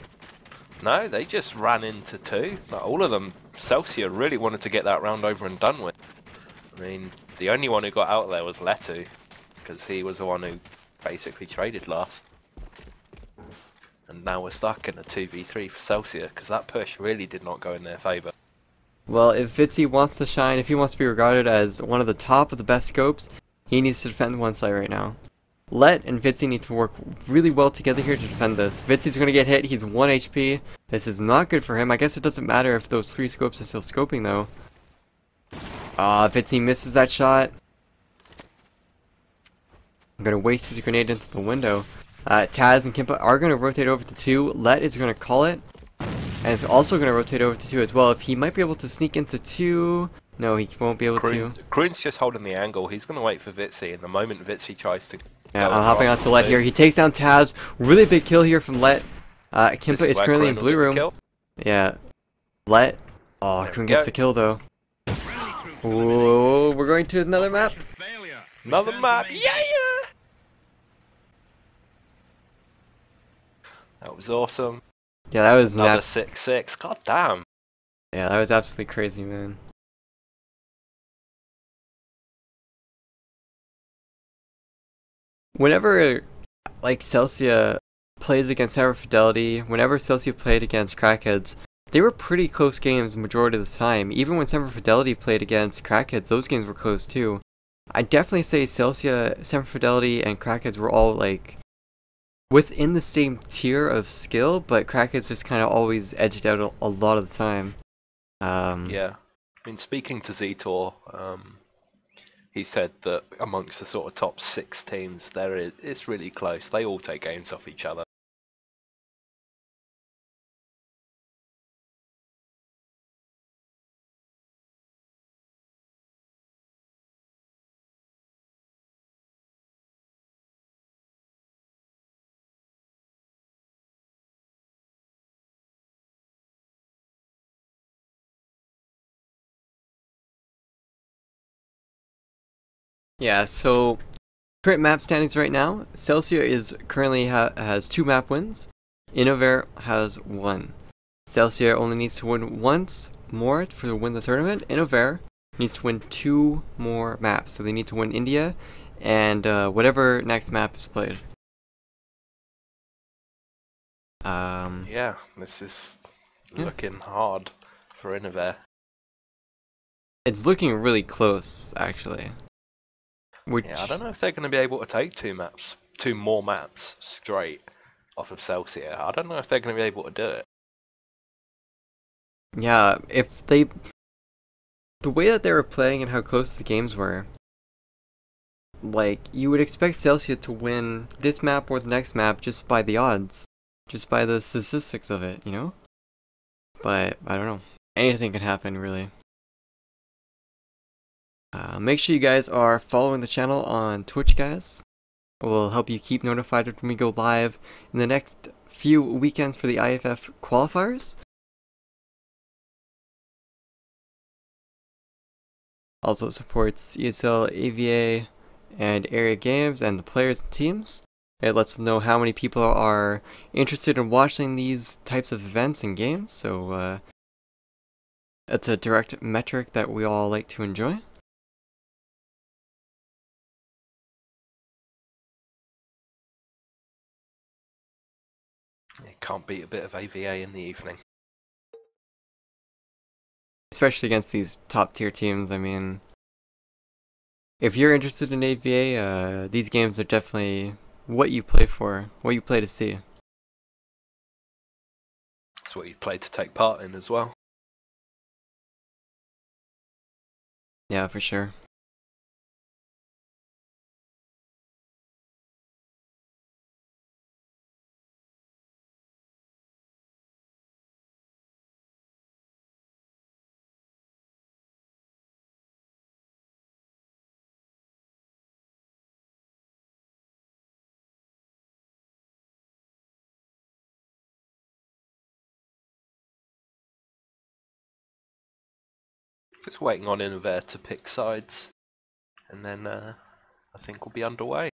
No, they just ran into two. Like, all of them, Celsia really wanted to get that round over and done with. I mean, the only one who got out there was Letu, because he was the one who basically traded last. And now we're stuck in a 2v3 for Celsia, because that push really did not go in their favour. Well, if Vitzy wants to shine, if he wants to be regarded as one of the top of the best scopes, he needs to defend one side right now. Let and Vitzy need to work really well together here to defend this. Vitzy's going to get hit. He's 1 HP. This is not good for him. I guess it doesn't matter if those 3 scopes are still scoping, though. Vitzy misses that shot. I'm going to waste his grenade into the window. Taz and Kimpa are going to rotate over to 2. Let is going to call it. And it's also going to rotate over to 2 as well. If he might be able to sneak into 2... No, he won't be able to. Kroon's just holding the angle. He's going to wait for Vitzy, and the moment Vitzy tries to... Yeah, I'm hopping onto Let here. He takes down Taz. Really big kill here from Let. Kimpa is currently in blue room. Yeah. Let. Oh, Kroon gets the kill though. Oh, we're going to another map. Another map. Yeah! That was awesome. Yeah, that was another 6-6. God damn. Yeah, that was absolutely crazy, man. Whenever, like, Celsia plays against Cyber Fidelity, whenever Celsia played against Crackheads, they were pretty close games the majority of the time. Even when Cyber Fidelity played against Crackheads, those games were close too. I'd definitely say Celsia, Cyber Fidelity, and Crackheads were all, like, within the same tier of skill, but Crackheads just kind of always edged out a lot of the time. Yeah. I mean, speaking to Zetor, he said that amongst the sort of top 6 teams, it's really close. They all take games off each other. Yeah, so current map standings right now, Celsia is currently has 2 map wins. Innovare has 1. Celsia only needs to win once more to win the tournament. Innovare needs to win 2 more maps, so they need to win India and whatever next map is played. Yeah, this is looking hard for Innovare. It's looking really close, actually. Yeah, I don't know if they're going to be able to take 2 more maps straight off of Celsia. I don't know if they're going to be able to do it. Yeah, if they... The way that they were playing and how close the games were, like, you would expect Celsia to win this map or the next map just by the odds. Just by the statistics of it, you know? But, I don't know. Anything can happen, really. Make sure you guys are following the channel on Twitch, guys. It will help you keep notified when we go live in the next few weekends for the IFF qualifiers. Also supports ESL, AVA, and area games and the players and teams. It lets them know how many people are interested in watching these types of events and games, so it's a direct metric that we all like to enjoy. You can't beat a bit of AVA in the evening. Especially against these top tier teams. I mean, if you're interested in AVA, these games are definitely what you play for, what you play to see. It's what you play to take part in as well. Yeah, for sure. Just waiting on Innovare to pick sides, and then I think we'll be underway.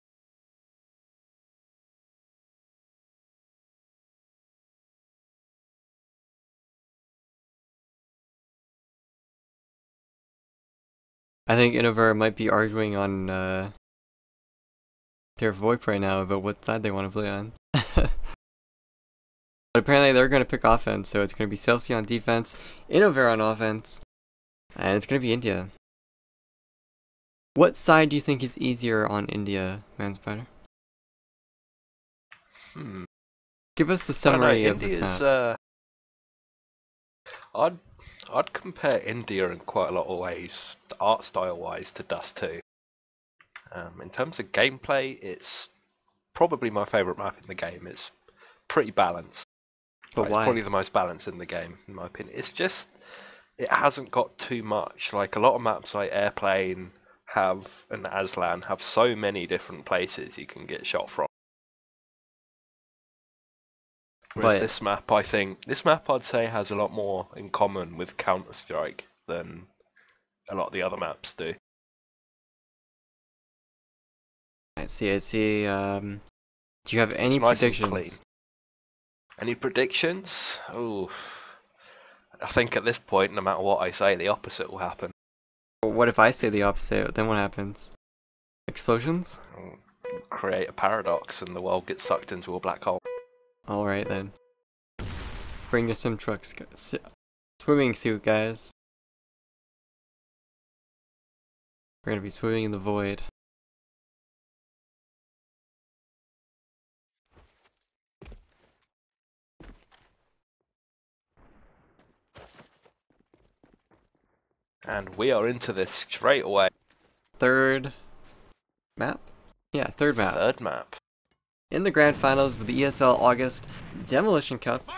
I think Innovare might be arguing on their VoIP right now about what side they want to play on. But apparently they're going to pick offense, so it's going to be Celsia on defense, Innovare on offense, and it's going to be India. What side do you think is easier on India, Manspider? Give us the summary of this map. I'd compare India in quite a lot of ways, art style wise, to Dust 2. In terms of gameplay, it's probably my favourite map in the game. It's pretty balanced. But why? It's probably the most balanced in the game, in my opinion. It's just, it hasn't got too much. Like a lot of maps like Airplane and Aslan have so many different places you can get shot from. Whereas this map, I'd say has a lot more in common with Counter-Strike than a lot of the other maps do. I see. Do you have any nice predictions? Any predictions? Oh, I think at this point, no matter what I say, the opposite will happen. What if I say the opposite? Then what happens? Explosions? Create a paradox and the world gets sucked into a black hole. Alright then. Bring us some trucks. Swimming suit, guys. We're gonna be swimming in the void. And we are into this straight away. Third map? Yeah, third map. Third map. In the grand finals of the ESL August Demolition Cup.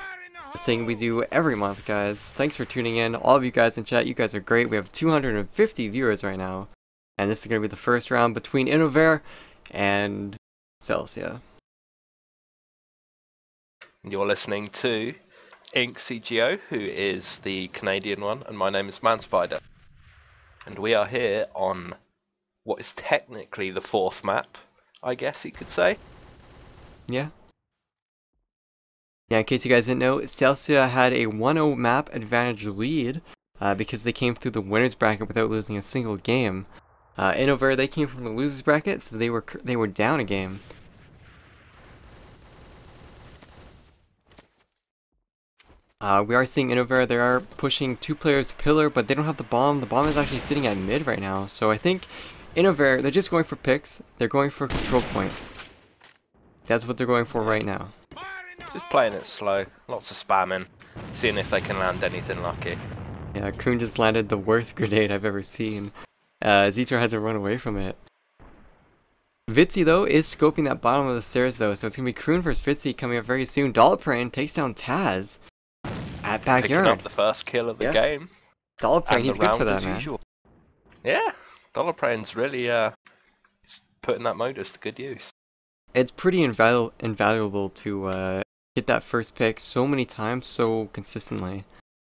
The thing we do every month, guys. Thanks for tuning in. All of you guys in chat, you guys are great. We have 250 viewers right now. And this is going to be the first round between Innovare and Celsia. You're listening to CGO, who is the Canadian one, and my name is Manspider. And we are here on what is technically the fourth map, I guess you could say. Yeah. Yeah, in case you guys didn't know, Celsia had a 1-0 map advantage lead because they came through the winners bracket without losing a single game. Innovare, they came from the losers bracket, so they were down a game. We are seeing Innovare, they are pushing 2 players pillar, but they don't have the bomb. The bomb is actually sitting at mid right now, so I think Innovare, they're just going for picks. They're going for control points. That's what they're going for right now. Just playing it slow, lots of spamming, seeing if they can land anything lucky. Yeah, Kroon just landed the worst grenade I've ever seen. Zetor had to run away from it. Vitzi, though, is scoping that bottom of the stairs, though, so it's going to be Kroon versus Vitzi coming up very soon. Dollopran takes down Taz at backyard. Picking up the first kill of the game. Dollopran, he's good for that, man. Usual. Yeah, Dollopran's really putting that modus to good use. It's pretty invaluable to get that first pick so many times, so consistently.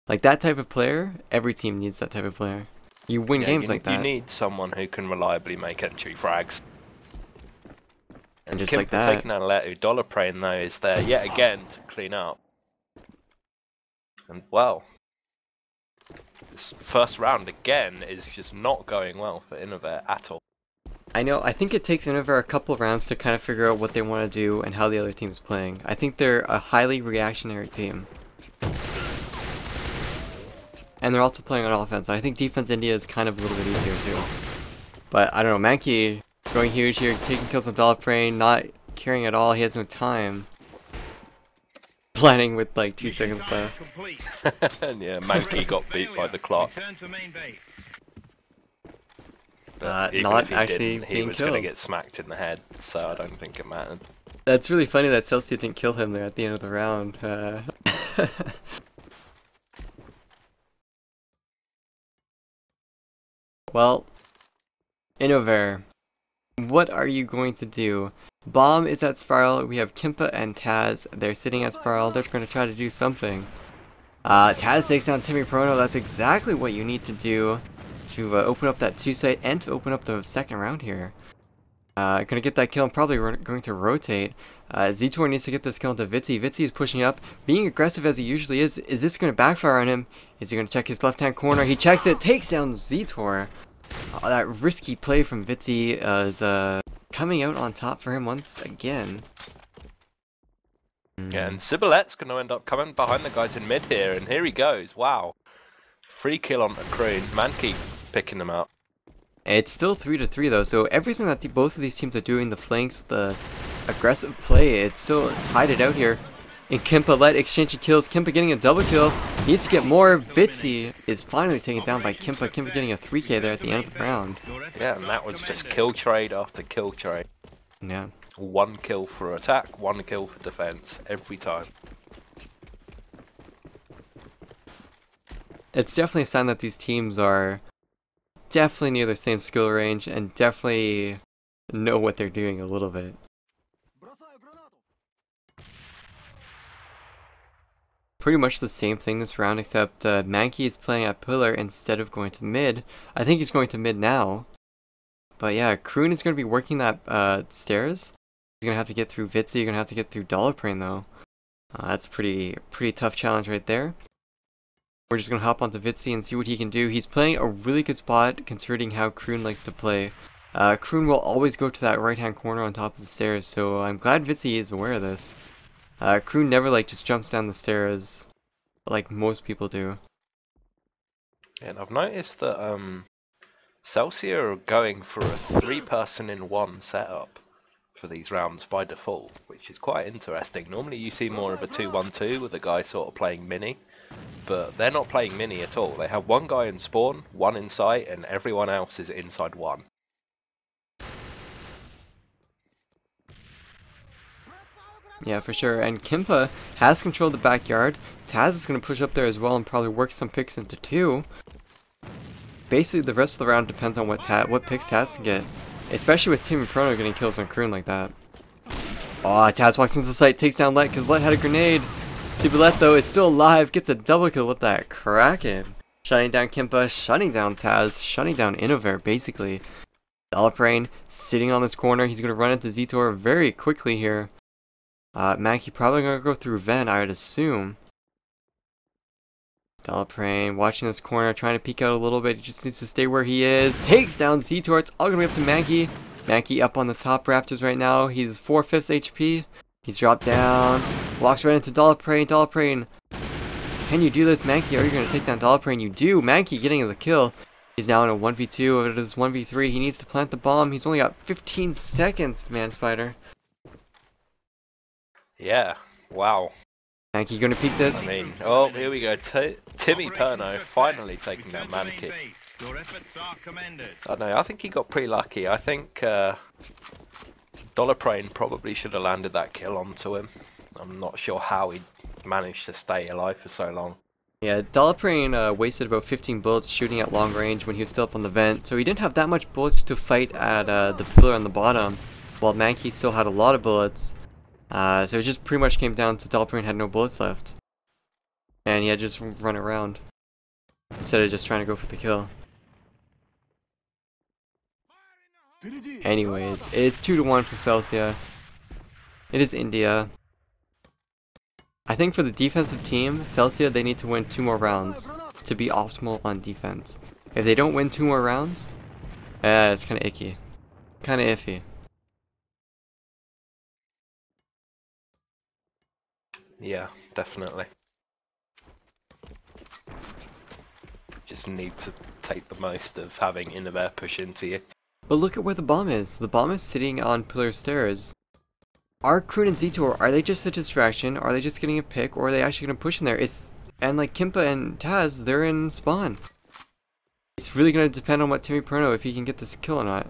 Like, that type of player, every team needs that type of player. You win games like that. You need someone who can reliably make entry frags. And just Kimpa like that. taking down Letu. Dollar Praying though is there yet again to clean up. And well, this first round again is just not going well for Innovare at all. I know, I think it takes Innovare a couple of rounds to kind of figure out what they want to do and how the other team's playing. I think they're a highly reactionary team. And they're also playing on offense. I think defense India is kind of a little bit easier too. But I don't know, Mankey going huge here, taking kills on Dollar Praying, not caring at all, he has no time. Planning with like 2 seconds left. And yeah, Mankey got beat by the clock. Even Not if he actually didn't, he being was killed. going to get smacked in the head, so I don't think it mattered. That's really funny that Celsia didn't kill him there at the end of the round. Well, Innovare, what are you going to do? Bomb is at Spiral, we have Kimpa and Taz, they're sitting at Spiral, they're going to try to do something. Taz takes down Timmy Prono, that's exactly what you need to do to open up that 2-site and to open up the second round here. Gonna get that kill and probably going to rotate. Zitor needs to get this kill into Vitzi. Vitzi is pushing up, being aggressive as he usually is. Is this going to backfire on him? Is he going to check his left-hand corner? He checks it, takes down Zitor. That risky play from Vitzi is coming out on top for him once again. Yeah, and Sibilette's going to end up coming behind the guys in mid here, and here he goes. Wow. Free kill on the Croon. Mankey picking him out. It's still 3-3 though, so everything that both of these teams are doing, the flanks, the aggressive play, it's still tied it out here. And Kimpa let exchanging kills. Kimpa getting a double kill. Needs to get more. Vitzi is finally taken down by Kimpa. Kimpa getting a 3k there at the end of the round. Yeah, and that was just kill trade after kill trade. Yeah. 1 kill for attack, 1 kill for defense, every time. It's definitely a sign that these teams are definitely near the same skill range and definitely know what they're doing a little bit. Pretty much the same thing this round, except Mankey is playing at pillar instead of going to mid. I think he's going to mid now. But yeah, Kroon is going to be working that stairs. He's going to have to get through Vitzi, you're going to have to get through Dollarprane though. That's a pretty tough challenge right there. We're just going to hop onto Vitzi and see what he can do. He's playing a really good spot considering how Kroon likes to play. Kroon will always go to that right hand corner on top of the stairs, so I'm glad Vitzi is aware of this. Kroon never like just jumps down the stairs like most people do. And I've noticed that Celsia are going for a 3-person in 1 setup for these rounds by default, which is quite interesting. Normally you see more of a 2-1-2 with a guy sort of playing mini, but they're not playing mini at all. They have 1 guy in spawn, 1 in sight, and everyone else is inside 1. Yeah, for sure. And Kimpa has controlled the backyard. Taz is going to push up there as well and probably work some picks into 2. Basically, the rest of the round depends on what picks Taz can get. Especially with Tim and Prono getting kills on Kroon like that. Oh, Taz walks into the site, takes down Let because Let had a grenade. Sibilet, though, is still alive, gets a double kill with that Kraken. Shutting down Kimpa, shutting down Taz, shutting down Innovare, basically. Dollarprane sitting on this corner. He's going to run into Zitor very quickly here. Mankey probably going to go through Ven, I would assume. Dollarprane watching this corner, trying to peek out a little bit. He just needs to stay where he is. Takes down Zitor. It's all going to be up to Mankey. Mankey up on the top Raptors right now. He's 4/5 HP. He's dropped down. Walks right into Dollarprane. Dollarprane. Can you do this, Mankey? Are you going to take down Dollarprane? You do. Mankey getting the kill. He's now in a 1v2. It is 1v3. He needs to plant the bomb. He's only got 15 seconds, Man Spider. Yeah, wow. Mankey going to peek this. I mean, oh, here we go. Timmy Perno finally taking down Mankey. I don't know, I think he got pretty lucky. I think Dollarprane probably should have landed that kill onto him. I'm not sure how he managed to stay alive for so long. Yeah, Dollarprane wasted about 15 bullets shooting at long range when he was still up on the vent, so he didn't have that much bullets to fight at the pillar on the bottom, while Mankey still had a lot of bullets. So it just pretty much came down to Dollarprane had no bullets left. And he had to just run around instead of just trying to go for the kill. Anyways, it's 2-1 for Celsia. It is India. I think for the defensive team, Celsia, they need to win 2 more rounds to be optimal on defense. If they don't win 2 more rounds, it's kind of icky. Kind of iffy. Yeah, definitely. Just need to take the most of having Innovare push into you. But look at where the bomb is. The bomb is sitting on pillar stairs. Are Kroon and Zetor, are they just a distraction? Are they just getting a pick? Or are they actually going to push in there? And like Kimpa and Taz, they're in spawn. It's really going to depend on what Timmy Perno, if he can get this kill or not.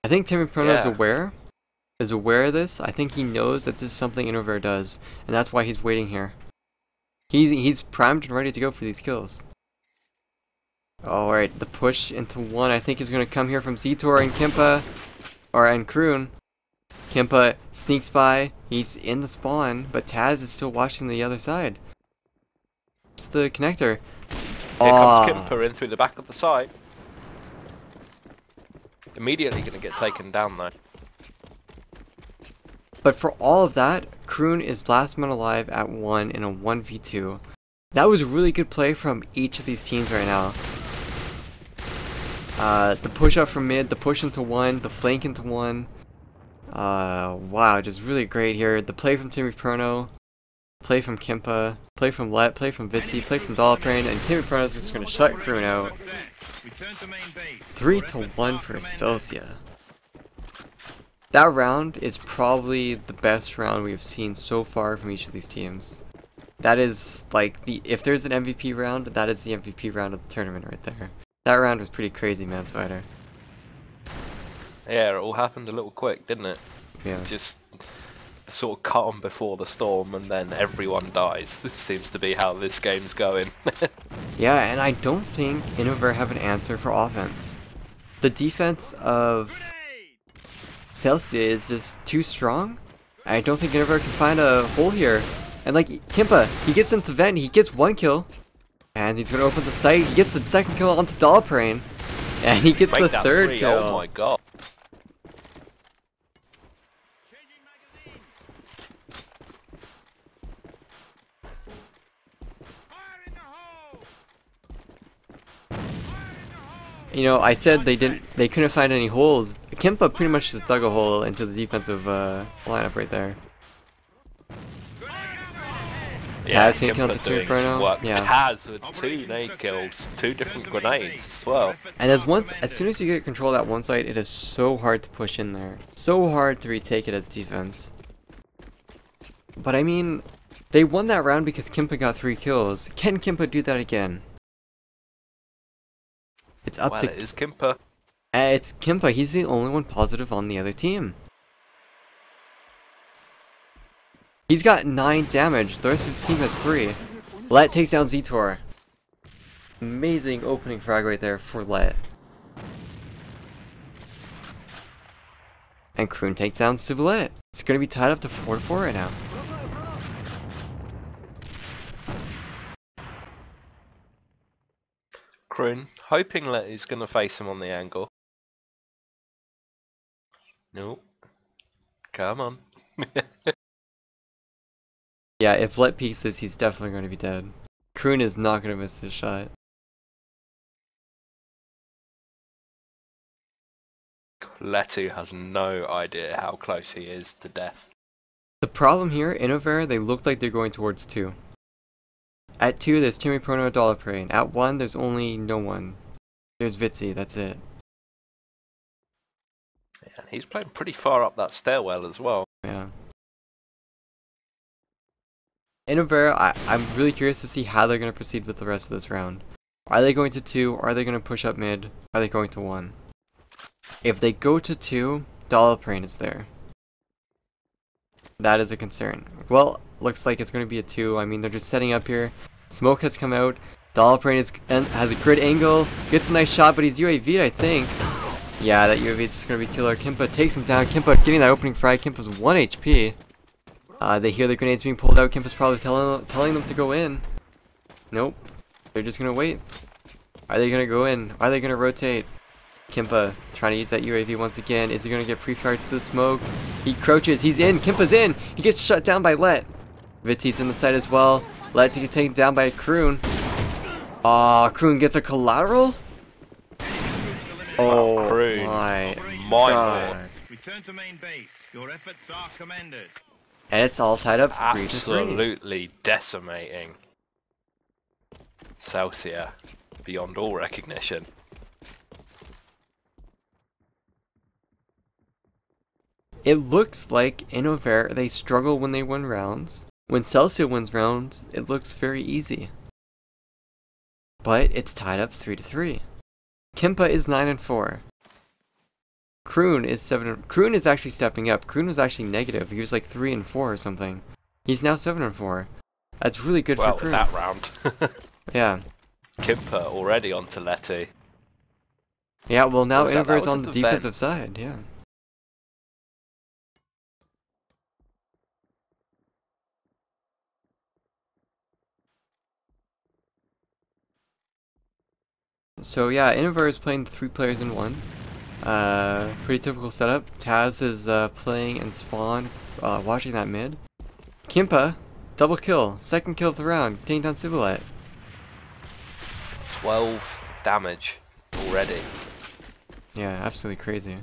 I think Timmy Perno is aware of this. I think he knows that this is something Innovare does. And that's why he's waiting here. He's primed and ready to go for these kills. Alright, the push into 1 I think is going to come here from Zetor and Kimpa. And Kroon. Kimpa sneaks by. He's in the spawn, but Taz is still watching the other side. It's the connector. Here comes Kimpa in through the back of the side. Immediately going to get taken down though. But for all of that, Kroon is last man alive at 1 in a 1v2. That was really good play from each of these teams right now. The push up from mid, the push into 1, the flank into 1. Wow, just really great here. The play from Timmy Perno, play from Kimpa, play from Let, play from Vitsi, play from Dollaprane, and Timmy Perno's just going to shut Kroon out. 3-1 for Celsia. That round is probably the best round we've seen so far from each of these teams. That is like if there's an MVP round, that is the MVP round of the tournament right there. That round was pretty crazy, man, Spider. Yeah, it all happened a little quick, didn't it? Yeah. Just the sort of calm before the storm, and then everyone dies. Seems to be how this game's going. Yeah, and I don't think Innovare have an answer for offense. The defense of Celsia is just too strong. I don't think Innovare can find a hole here. And like Kimpa, he gets into vent, he gets 1 kill. And he's gonna open the site, he gets the 2nd kill onto Dollaprane. And he gets the 3rd kill. Oh my god. You know, I said they couldn't find any holes. Kimpa pretty much just dug a hole into the defensive lineup right there. Yeah, Taz can kill the 2 Inferno. Yeah. Taz with 2 nade kills, 2 different grenades as well. And as soon as you get control of that one site, it is so hard to push in there. So hard to retake it as defense. But I mean, they won that round because Kimpa got 3 kills. Can Kimpa do that again? It's up to... it is Kimpa. It's Kimpa. He's the only one positive on the other team. He's got 9 damage. The rest of his team has 3. Let takes down Zetor. Amazing opening frag right there for Let. And Kroon takes down Civilet. It's going to be tied up to 4-4 right now. Kroon, hoping Let is going to face him on the angle. Nope. Come on. Yeah, if Let peeks this, he's definitely going to be dead. Kroon is not going to miss this shot. Letu has no idea how close he is to death. The problem here, Innovare, they look like they're going towards 2. At 2, there's Timmy Prono and Dollaprane. At 1, there's only no one. There's Vitsi, that's it. Yeah, he's playing pretty far up that stairwell as well. Yeah. Innovare, I'm really curious to see how they're going to proceed with the rest of this round. Are they going to 2? Are they going to push up mid? Are they going to 1? If they go to 2, Dollaprane is there. That is a concern. Well, looks like it's going to be a 2. I mean, they're just setting up here. Smoke has come out. Dollaprane has a grid angle. Gets a nice shot, but he's UAV'd, I think. Yeah, that UAV is just going to be killer. Kimpa takes him down. Kimpa getting that opening frag. Kimpa's 1 HP. They hear the grenades being pulled out. Kimpa's probably telling them to go in. Nope. They're just going to wait. Are they going to go in? Are they going to rotate? Kimpa trying to use that UAV once again. Is he going to get pre-fired to the smoke? He crouches. He's in. Kimpa's in. He gets shut down by Let. Vitzi's in the side as well. Let to get taken down by Kroon. Aw, Kroon gets a collateral? Oh, Kroon. my God. Return to main base. Your efforts are commended. And it's all tied up 3-3. Absolutely decimating Celsia beyond all recognition. It looks like Innovare, they struggle when they win rounds. When Celsia wins rounds, it looks very easy. But it's tied up 3-3. Kimpa is 9-4. Kroon is 7. Kroon is actually stepping up. Kroon was actually negative. He was like 3-4 or something. He's now 7-4. That's really good for Kroon. That round. Yeah. Kimpa already on to Letty. Yeah, well now Innovare's that on the defensive side, yeah. So yeah, Innovare is playing 3 players in 1. Pretty typical setup. Taz is playing and Spawn, watching that mid. Kimpa, double kill, 2nd kill of the round, taking down Sibilet. 12 damage already. Yeah, absolutely crazy.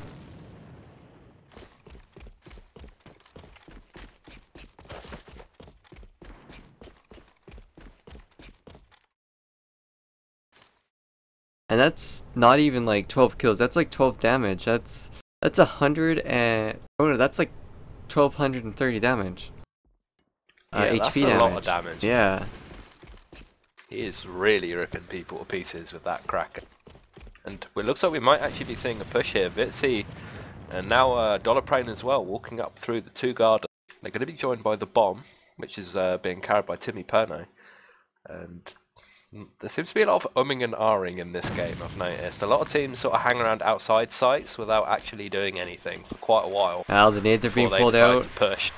And that's not even like 12 kills, that's like 12 damage. That's 100 and... oh no, that's like 1230 damage. Yeah, HP that's a damage. lot of damage. Yeah. He is really ripping people to pieces with that cracker. And it looks like we might actually be seeing a push here. Vitzi and now Dollar Prane as well, walking up through the 2 gardens. They're going to be joined by the bomb, which is being carried by Timmy Perno. And there seems to be a lot of umming and ahhing in this game, I've noticed. A lot of teams sort of hang around outside sites without actually doing anything for quite a while. Now the nades are being pulled out. To push.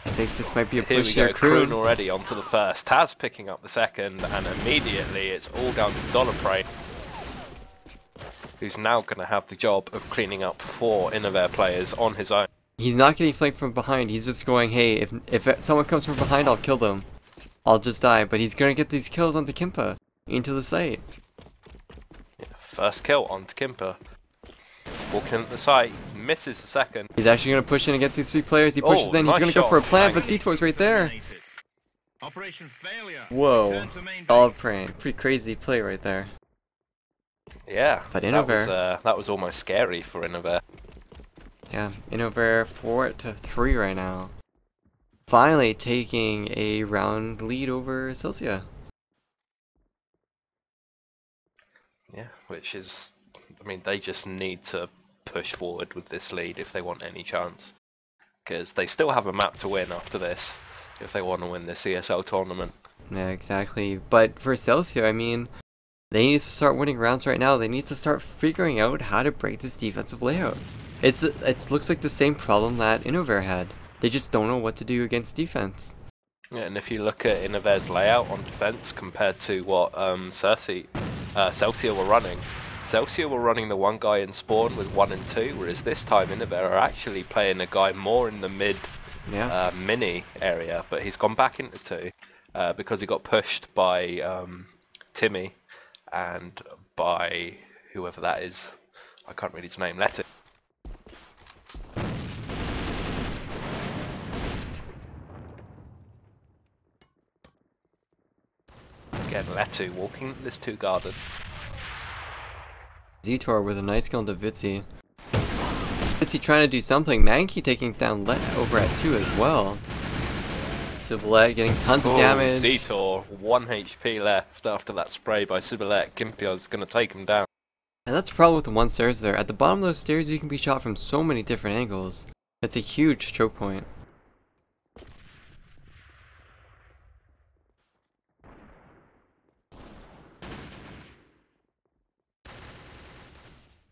I think this might be a Here push we here. go, Kroon already onto the 1st. Taz picking up the 2nd, and immediately it's all down to Dollar Prane, who's now going to have the job of cleaning up 4 Innovare players on his own. He's not getting flanked from behind. He's just going, hey, if someone comes from behind, I'll kill them. I'll just die. But he's going to get these kills onto Kimpa, into the site. Yeah, 1st kill onto Kimpa. Walking at the site, misses the 2nd. He's actually going to push in against these 3 players. He pushes in. He's nice going to go for a shot. plant, but C-Tor's right there. Operation failure. Whoa. Return to main base. All praying. Pretty crazy play right there. Yeah, But Innovare, that was almost scary for Innovare. yeah, Innovare 4-3 right now. Finally taking a round lead over Celsia. Yeah, which is, I mean, they just need to push forward with this lead if they want any chance. Because they still have a map to win after this, if they want to win this ESL tournament. Yeah, exactly. But for Celsia, I mean, they need to start winning rounds right now. They need to start figuring out how to break this defensive layout. It looks like the same problem that Innovare had. They just don't know what to do against defense. Yeah, and if you look at Innovare's layout on defense compared to what Celsia were running, Celsia were running the 1 guy in spawn with 1 and 2, whereas this time Innovare are actually playing a guy more in the mid mini area, but he's gone back into 2 because he got pushed by Timmy and by whoever that is. I can't read his name. Letty. Again, Letu walking this 2 garden. Zetor with a nice kill into Vitzi. Vitzi trying to do something. Mankey taking down Let over at 2 as well. Sibilet getting tons of damage. Zetor, 1 HP left after that spray by Sibilet. Gimpio's going to take him down. And that's the problem with the 1 stairs there. At the bottom of those stairs you can be shot from so many different angles. It's a huge choke point.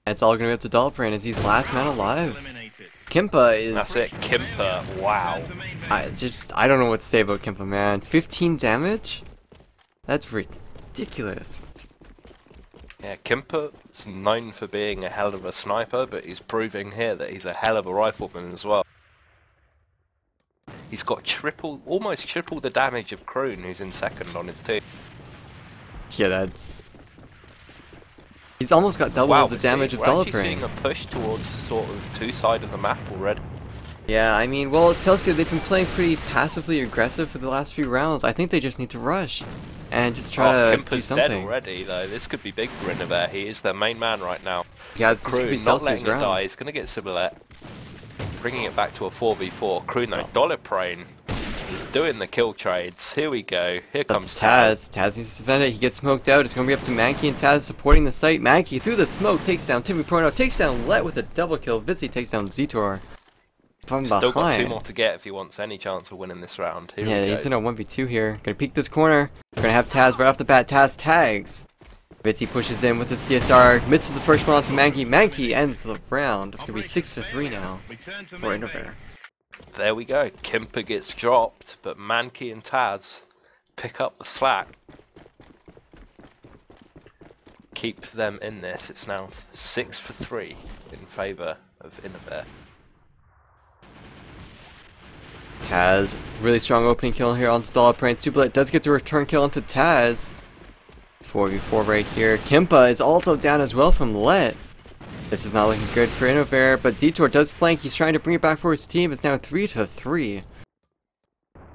It's all gonna be up to Dolphin as he's last man alive. Kimpa is... That's it, Kimpa, wow. I don't know what to say about Kimpa, man. 15 damage? That's ridiculous. Yeah, Kimper's known for being a hell of a sniper, but he's proving here that he's a hell of a rifleman as well. He's got almost triple the damage of Kroon, who's in second on his team. Yeah, that's... He's almost got double the damage of Dollar We're actually seeing a push towards sort of two sides of the map already. Yeah, I mean, well, it's Celsia, they've been playing pretty passively aggressive for the last few rounds. I think they just need to rush and just try to do Kimper's something. dead already, though. This could be big for Innovare. He is their main man right now. Yeah, this could be Kroon not Celsia's letting it ground. die. He's going to get Sibilet, bringing it back to a 4v4. Kroon, though, Dollar Prane. He's doing the kill trades. Here we go. Here comes Taz. Taz needs to defend it. He gets smoked out. It's going to be up to Mankey and Taz supporting the site. Mankey through the smoke takes down Timmy Prono. Takes down Let with a double kill. Vitzy takes down Zetor. From Still behind. got 2 more to get if he wants any chance of winning this round. Here Yeah, we go. he's in a 1v2 here. Gonna peek this corner. Gonna have Taz right off the bat. Taz tags. Vitzy pushes in with the CSR. Misses the first one onto Mankey. Mankey ends the round. It's gonna be 6-3 now for Innovare. There we go. Kimper gets dropped, but Mankey and Taz pick up the slack. Keep them in this. It's now 6-3 in favour of Innovare. Taz, really strong opening kill here onto Dollar Prane. Superlet does get the return kill onto Taz. 4v4 right here. Kimpa is also down as well from Let. This is not looking good for Innovare, but Zetor does flank. He's trying to bring it back for his team. It's now 3-3.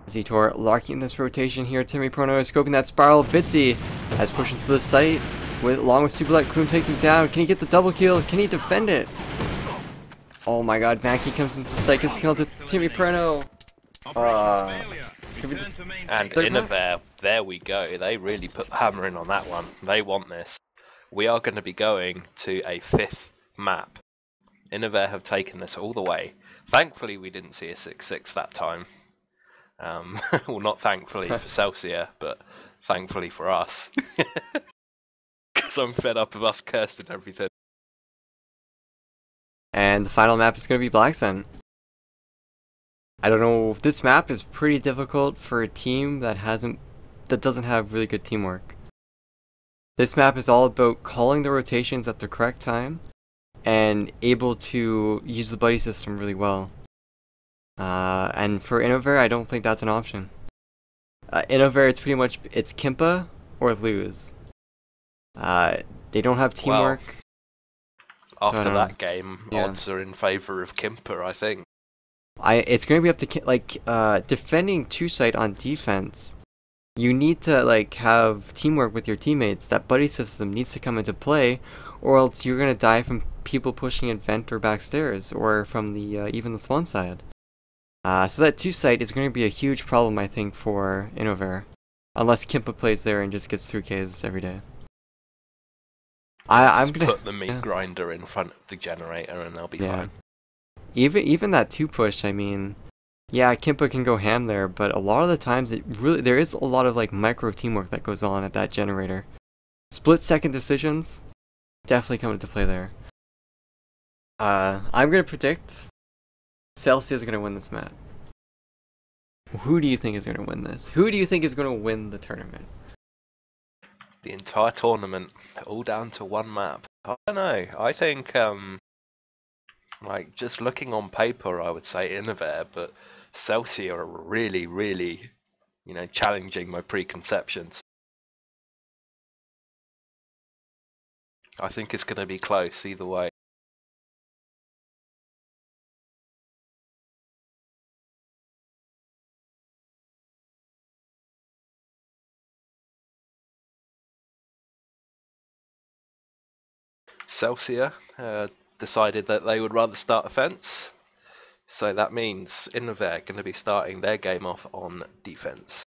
Zetor locking this rotation here. Timmy Prono is scoping that spiral. Vitzy has pushed into the site along with Superlet. Kroon takes him down. Can he get the double kill? Can he defend it? Oh my god, Mankey comes into the site. Gets kill to Timmy Prono. It's gonna be this And Innovare, there we go. They really put the hammer in on that one. They want this. We are going to be going to a 5th map. Innovare have taken this all the way. Thankfully, we didn't see a 6-6 that time. Well, not thankfully for Celsia, but thankfully for us. Because I'm fed up of us cursing everything. And the final map is going to be Blackstone. I don't know, this map is pretty difficult for a team that doesn't have really good teamwork. This map is all about calling the rotations at the correct time and able to use the buddy system really well. And for Innovare, I don't think that's an option. Innovare, it's Kimpa or lose. They don't have teamwork. Well, after that game, odds are in favour of Kimper, I think. It's going to be up to defending 2-site on defense. You need to have teamwork with your teammates. That buddy system needs to come into play, or else you're going to die from people pushing in vent or backstairs, or from the even the spawn side. So that 2-site is going to be a huge problem, I think, for Innovare, unless Kimpa plays there and just gets 3Ks every day. I'm gonna put the meat grinder in front of the generator, and they'll be fine. Even that 2-push, I mean, yeah, Kimpa can go ham there, but a lot of the times there is a lot of micro teamwork that goes on at that generator. Split-second decisions definitely come into play there. I'm gonna predict Celsia is gonna win this map. Who do you think is gonna win this? Who do you think is gonna win the tournament? The entire tournament, all down to one map. I don't know. I think just looking on paper, I would say Innovare, but Celsia are really, really, challenging my preconceptions. I think it's going to be close either way. Celsia decided that they would rather start offense, so that means Innovare going to be starting their game off on defense.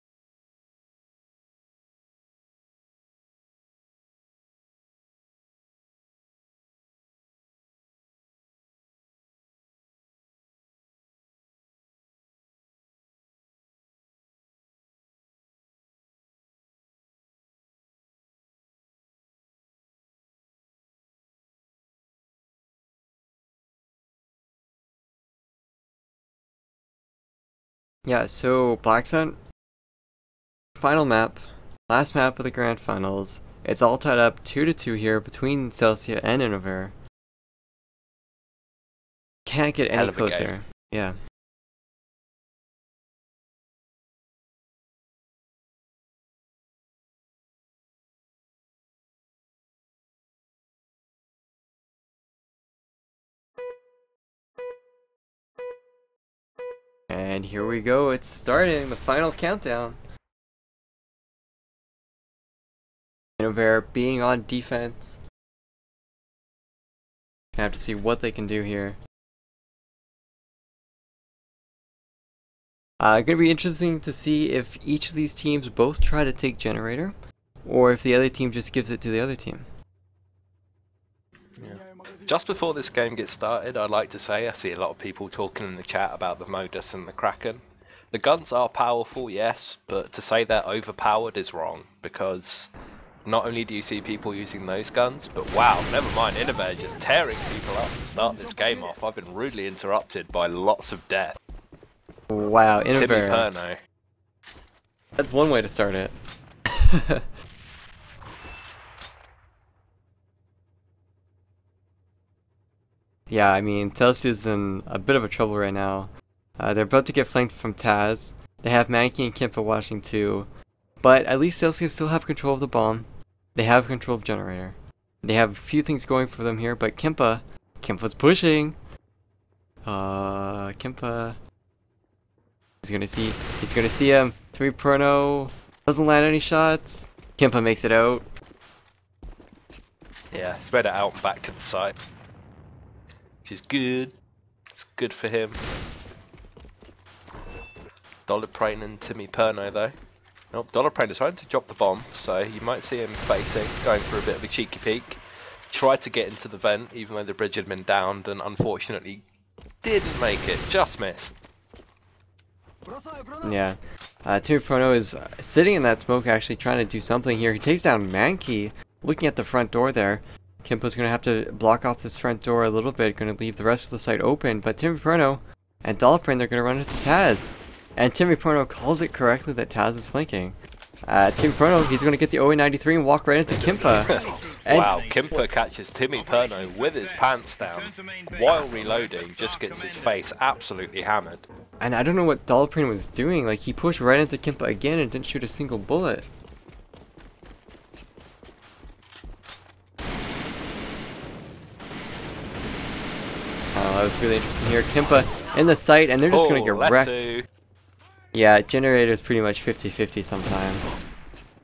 Yeah, so Blackstone, final map, last map of the grand finals. It's all tied up 2-2 here between Celsia and Innovare. Can't get any closer. Yeah. And here we go, it's starting, the final countdown. Innovare being on defense. Gonna have to see what they can do here. Gonna be interesting to see if each of these teams both try to take generator, or if the other team just gives it to the other team. Yeah. Just before this game gets started, I'd like to say I see a lot of people talking in the chat about the Modus and the Kraken. The guns are powerful, yes, but to say they're overpowered is wrong, because not only do you see people using those guns, but wow, never mind, Innovare just tearing people up to start this game off. I've been rudely interrupted by lots of death. Wow, Innovare. Timmy Perno. That's one way to start it. Yeah, I mean, Celsia's in a bit of a trouble right now. They're about to get flanked from Taz. They have Mankey and Kimpa watching too. But at least Celsius still have control of the bomb. They have control of generator. They have a few things going for them here, but Kimpa's pushing. Kimpa. He's gonna see him. 3 Prono. Doesn't land any shots. Kimpa makes it out. Yeah, spread it out and back to the side. Which is good. It's good for him. Dollar Prain and Timmy Perno though. Nope, Dollar Prain is trying to drop the bomb, so you might see him facing, going for a bit of a cheeky peek. Tried to get into the vent, even though the bridge had been downed, and unfortunately didn't make it, just missed. Yeah, Timmy Prono is sitting in that smoke actually trying to do something here. He takes down Mankey, looking at the front door there. Kimpa's going to have to block off this front door a little bit, going to leave the rest of the site open, but Timmy Prono and Dollarprint are going to run into Taz. And Timmy Prono calls it correctly that Taz is flanking. Timmy Prono, he's going to get the 0-93 and walk right into Kimpa. Wow, Kimpa catches Timmy Perno with his pants down, while reloading, just gets his face absolutely hammered. And I don't know what Dollarprint was doing, like he pushed right into Kimpa again and didn't shoot a single bullet. Oh, that was really interesting here. Kimpa in the site, and they're just going to get wrecked. Yeah, generator is pretty much 50-50 sometimes.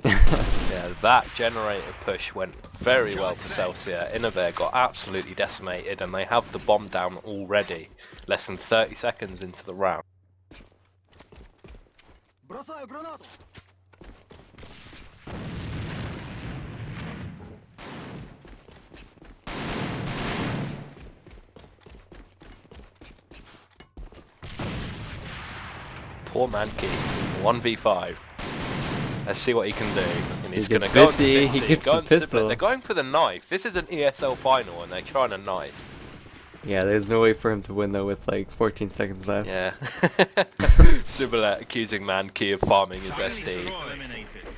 Yeah, that generator push went very well for Celsia. Innovare got absolutely decimated, and they have the bomb down already, less than 30 seconds into the round. Poor Mankey, 1v5. Let's see what he can do. And he's going to go. He gets the pistol. They're going for the knife. This is an ESL final, and they're trying to knife. Yeah, there's no way for him to win though with like 14 seconds left. Yeah. Similar accusing Mankey of farming his SD.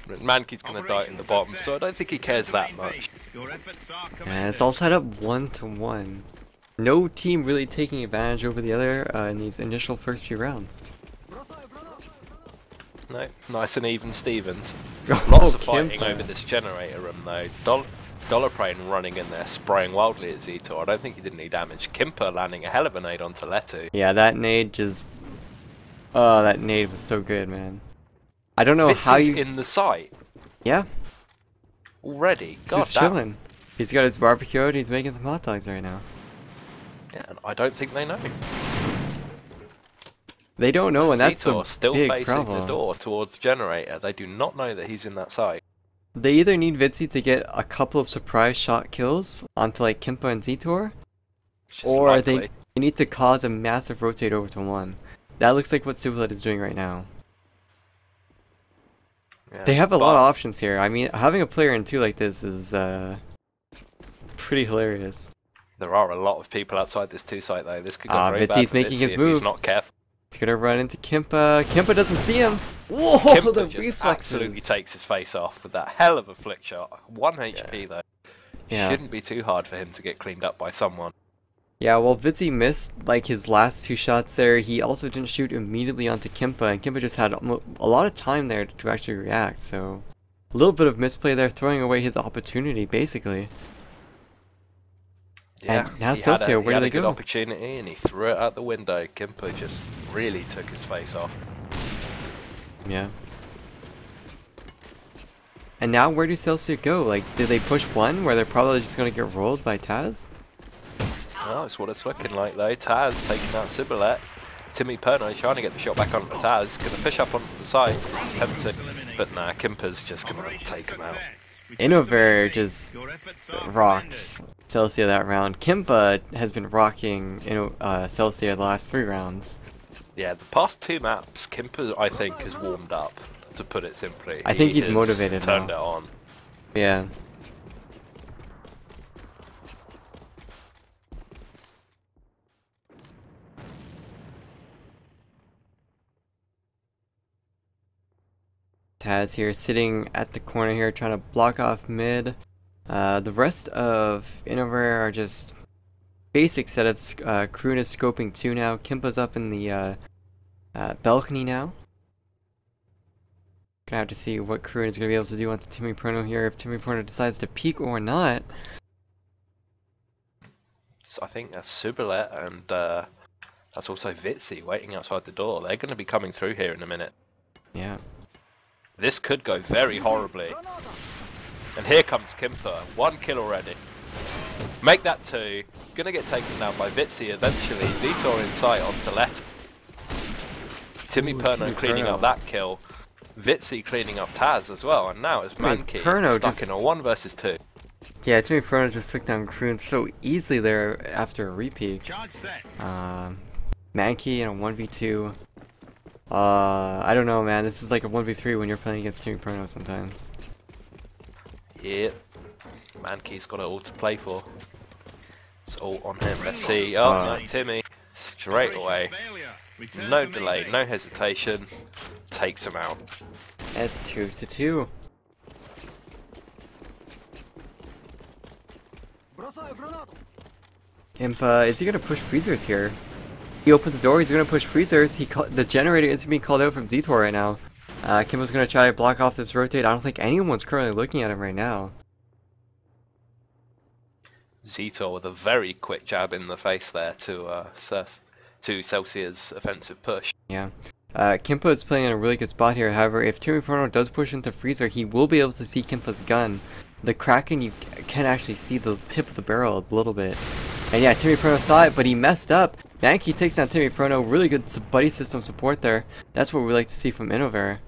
Mankey's going to die in the bottom, so I don't think he cares that much. And it's all tied up 1-1. No team really taking advantage over the other in these initial first few rounds. No, nice and even Stevens. Lots of fighting over this generator room though. Dollarprain running in there, spraying wildly at Zito. I don't think he did any damage. Kimpa landing a hell of a nade onto Letu. Yeah, that nade just... Oh, that nade was so good, man. I don't know how you... in the site. Yeah. Already. God He's chilling. He's got his barbecue out, he's making some hot dogs right now. Yeah, I don't think they know. They don't know, and that's a still big facing problem. the door towards the generator. They do not know that he's in that site. They either need Vitzy to get a couple of surprise shot kills onto like Kimpa and Zitor, or they need to cause a massive rotate over to 1. That looks like what Superlet is doing right now. Yeah, they have a lot of options here. I mean, having a player in 2 like this is pretty hilarious. There are a lot of people outside this 2 site though. This could go very bad Vitzy's for making Vitzy his if move. he's not careful. He's gonna run into Kimpa. Kimpa doesn't see him. Whoa, Kimper the just reflexes. absolutely takes his face off with that hell of a flick shot. 1 HP though. Yeah. Shouldn't be too hard for him to get cleaned up by someone. Yeah, well, Vitzi missed like his last 2 shots there. He also didn't shoot immediately onto Kimpa, and Kimpa just had a lot of time there to actually react. So, a little bit of misplay there, throwing away his opportunity, basically. Yeah, and now he Celsia, where do they had a good go? opportunity and he threw it out the window. Kimpa just really took his face off. Yeah. And now where do Celsia go? Like, did they push 1 where they're probably just going to get rolled by Taz? Oh, that's what it's looking like though. Taz taking out Sibilet. Timmy Perno trying to get the shot back onto Taz. Going to push up onto the side. It's tempted. But nah, Kimpa's just going to take him out. Innovare just rocked Celsia that round. Kimpa has been rocking Celsia the last 3 rounds. Yeah, the past 2 maps, Kimpa, I think, has warmed up, to put it simply. I think he's has motivated turned now. it on. Yeah. Taz here sitting at the corner here trying to block off mid. The rest of Innovare are just basic setups. Kroon is scoping 2 now. Kimpa's up in the balcony now. Gonna have to see what Kroon is gonna be able to do onto Timmy Perno here, if Timmy Perno decides to peek or not. So I think that's Subilet and that's also Vitzi waiting outside the door. They're going to be coming through here in a minute. Yeah. This could go very horribly. And here comes Kimpa. 1 kill already. Make that 2. Gonna get taken down by Vitzi eventually. Zitor in sight onto Let. Timmy Perno cleaning up that kill. Vitzi cleaning up Taz as well. And now it's Mankey stuck in a 1 versus 2. Yeah, Timmy Perno just took down Kroon so easily there after a repeat. Mankey in a 1v2. I don't know, man. This is like a 1v3 when you're playing against Timmy Perno sometimes. Yeah. Mankey's got it all to play for. It's all on him. Let's see. Oh, no, Timmy. Straight away. No delay, no hesitation. Takes him out. It's 2-2. Impa, is he gonna push freezers here? He opened the door, he's gonna push freezers. The generator is being called out from Zitor right now. Kimbo's gonna try to block off this rotate. I don't think anyone's currently looking at him right now. Zitor with a very quick jab in the face there to Celsia's offensive push. Yeah. Kimpa is playing in a really good spot here. However, if Timmy Perno does push into freezer, he will be able to see Kimpa's gun. The Kraken, you can actually see the tip of the barrel a little bit. And yeah, Timmy Perno saw it, but he messed up. Mankey takes down Timmy Perno. Really good buddy system support there. That's what we like to see from Innovare.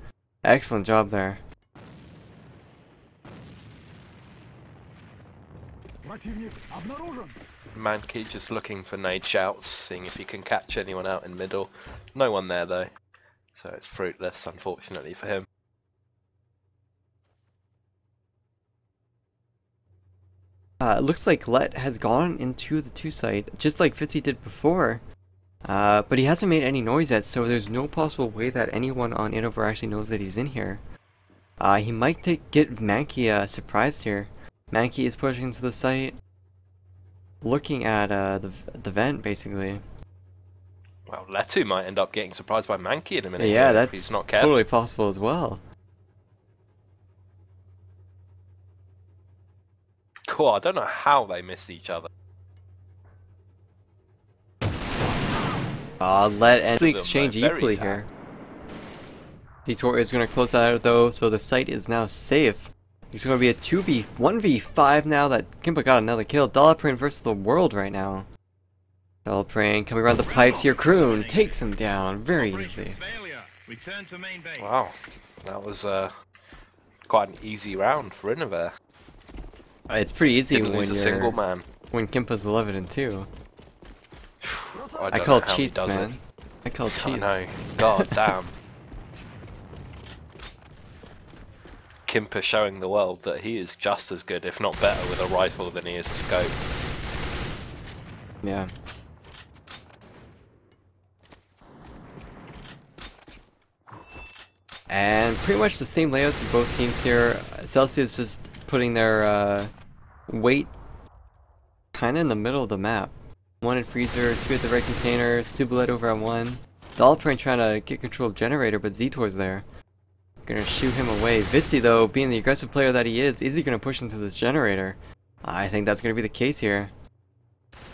Excellent job there. Mankey just looking for nade shouts, seeing if he can catch anyone out in middle. No one there though, so it's fruitless, unfortunately for him. It looks like Let has gone into the 2 site, just like Fitzy did before. But he hasn't made any noise yet, so there's no possible way that anyone on Innovare actually knows that he's in here. He might get Mankey surprised here. Mankey is pushing into the site, looking at the vent basically. Well, Letu might end up getting surprised by Mankey in a minute. Yeah, if he's that's not careful. totally possible as well. Cool, I don't know how they missed each other. Let and exchange equally here. Zitor is going to close that out though, so the site is now safe. It's going to be a 1v5 now that Kimpa got another kill. Dalaprane versus the world right now. Dalaprane coming around the pipes here. Kroon takes him down very easily. Wow, that was quite an easy round for Innovare. It's pretty easy Didn't lose a single man. When Kimpa's 11-2. I call call cheats, man. I call cheats. I know. God damn. Kimpa showing the world that he is just as good, if not better, with a rifle than he is a scope. Yeah. And pretty much the same layouts of both teams here. Celsia is just putting their weight kind of in the middle of the map. 1 in freezer, 2 at the red container, Subalet over at 1. Dollarprint trying to get control of generator, but Zetor's there. Gonna shoot him away. Vitsy though, being the aggressive player that he is he gonna push into this generator? I think that's gonna be the case here.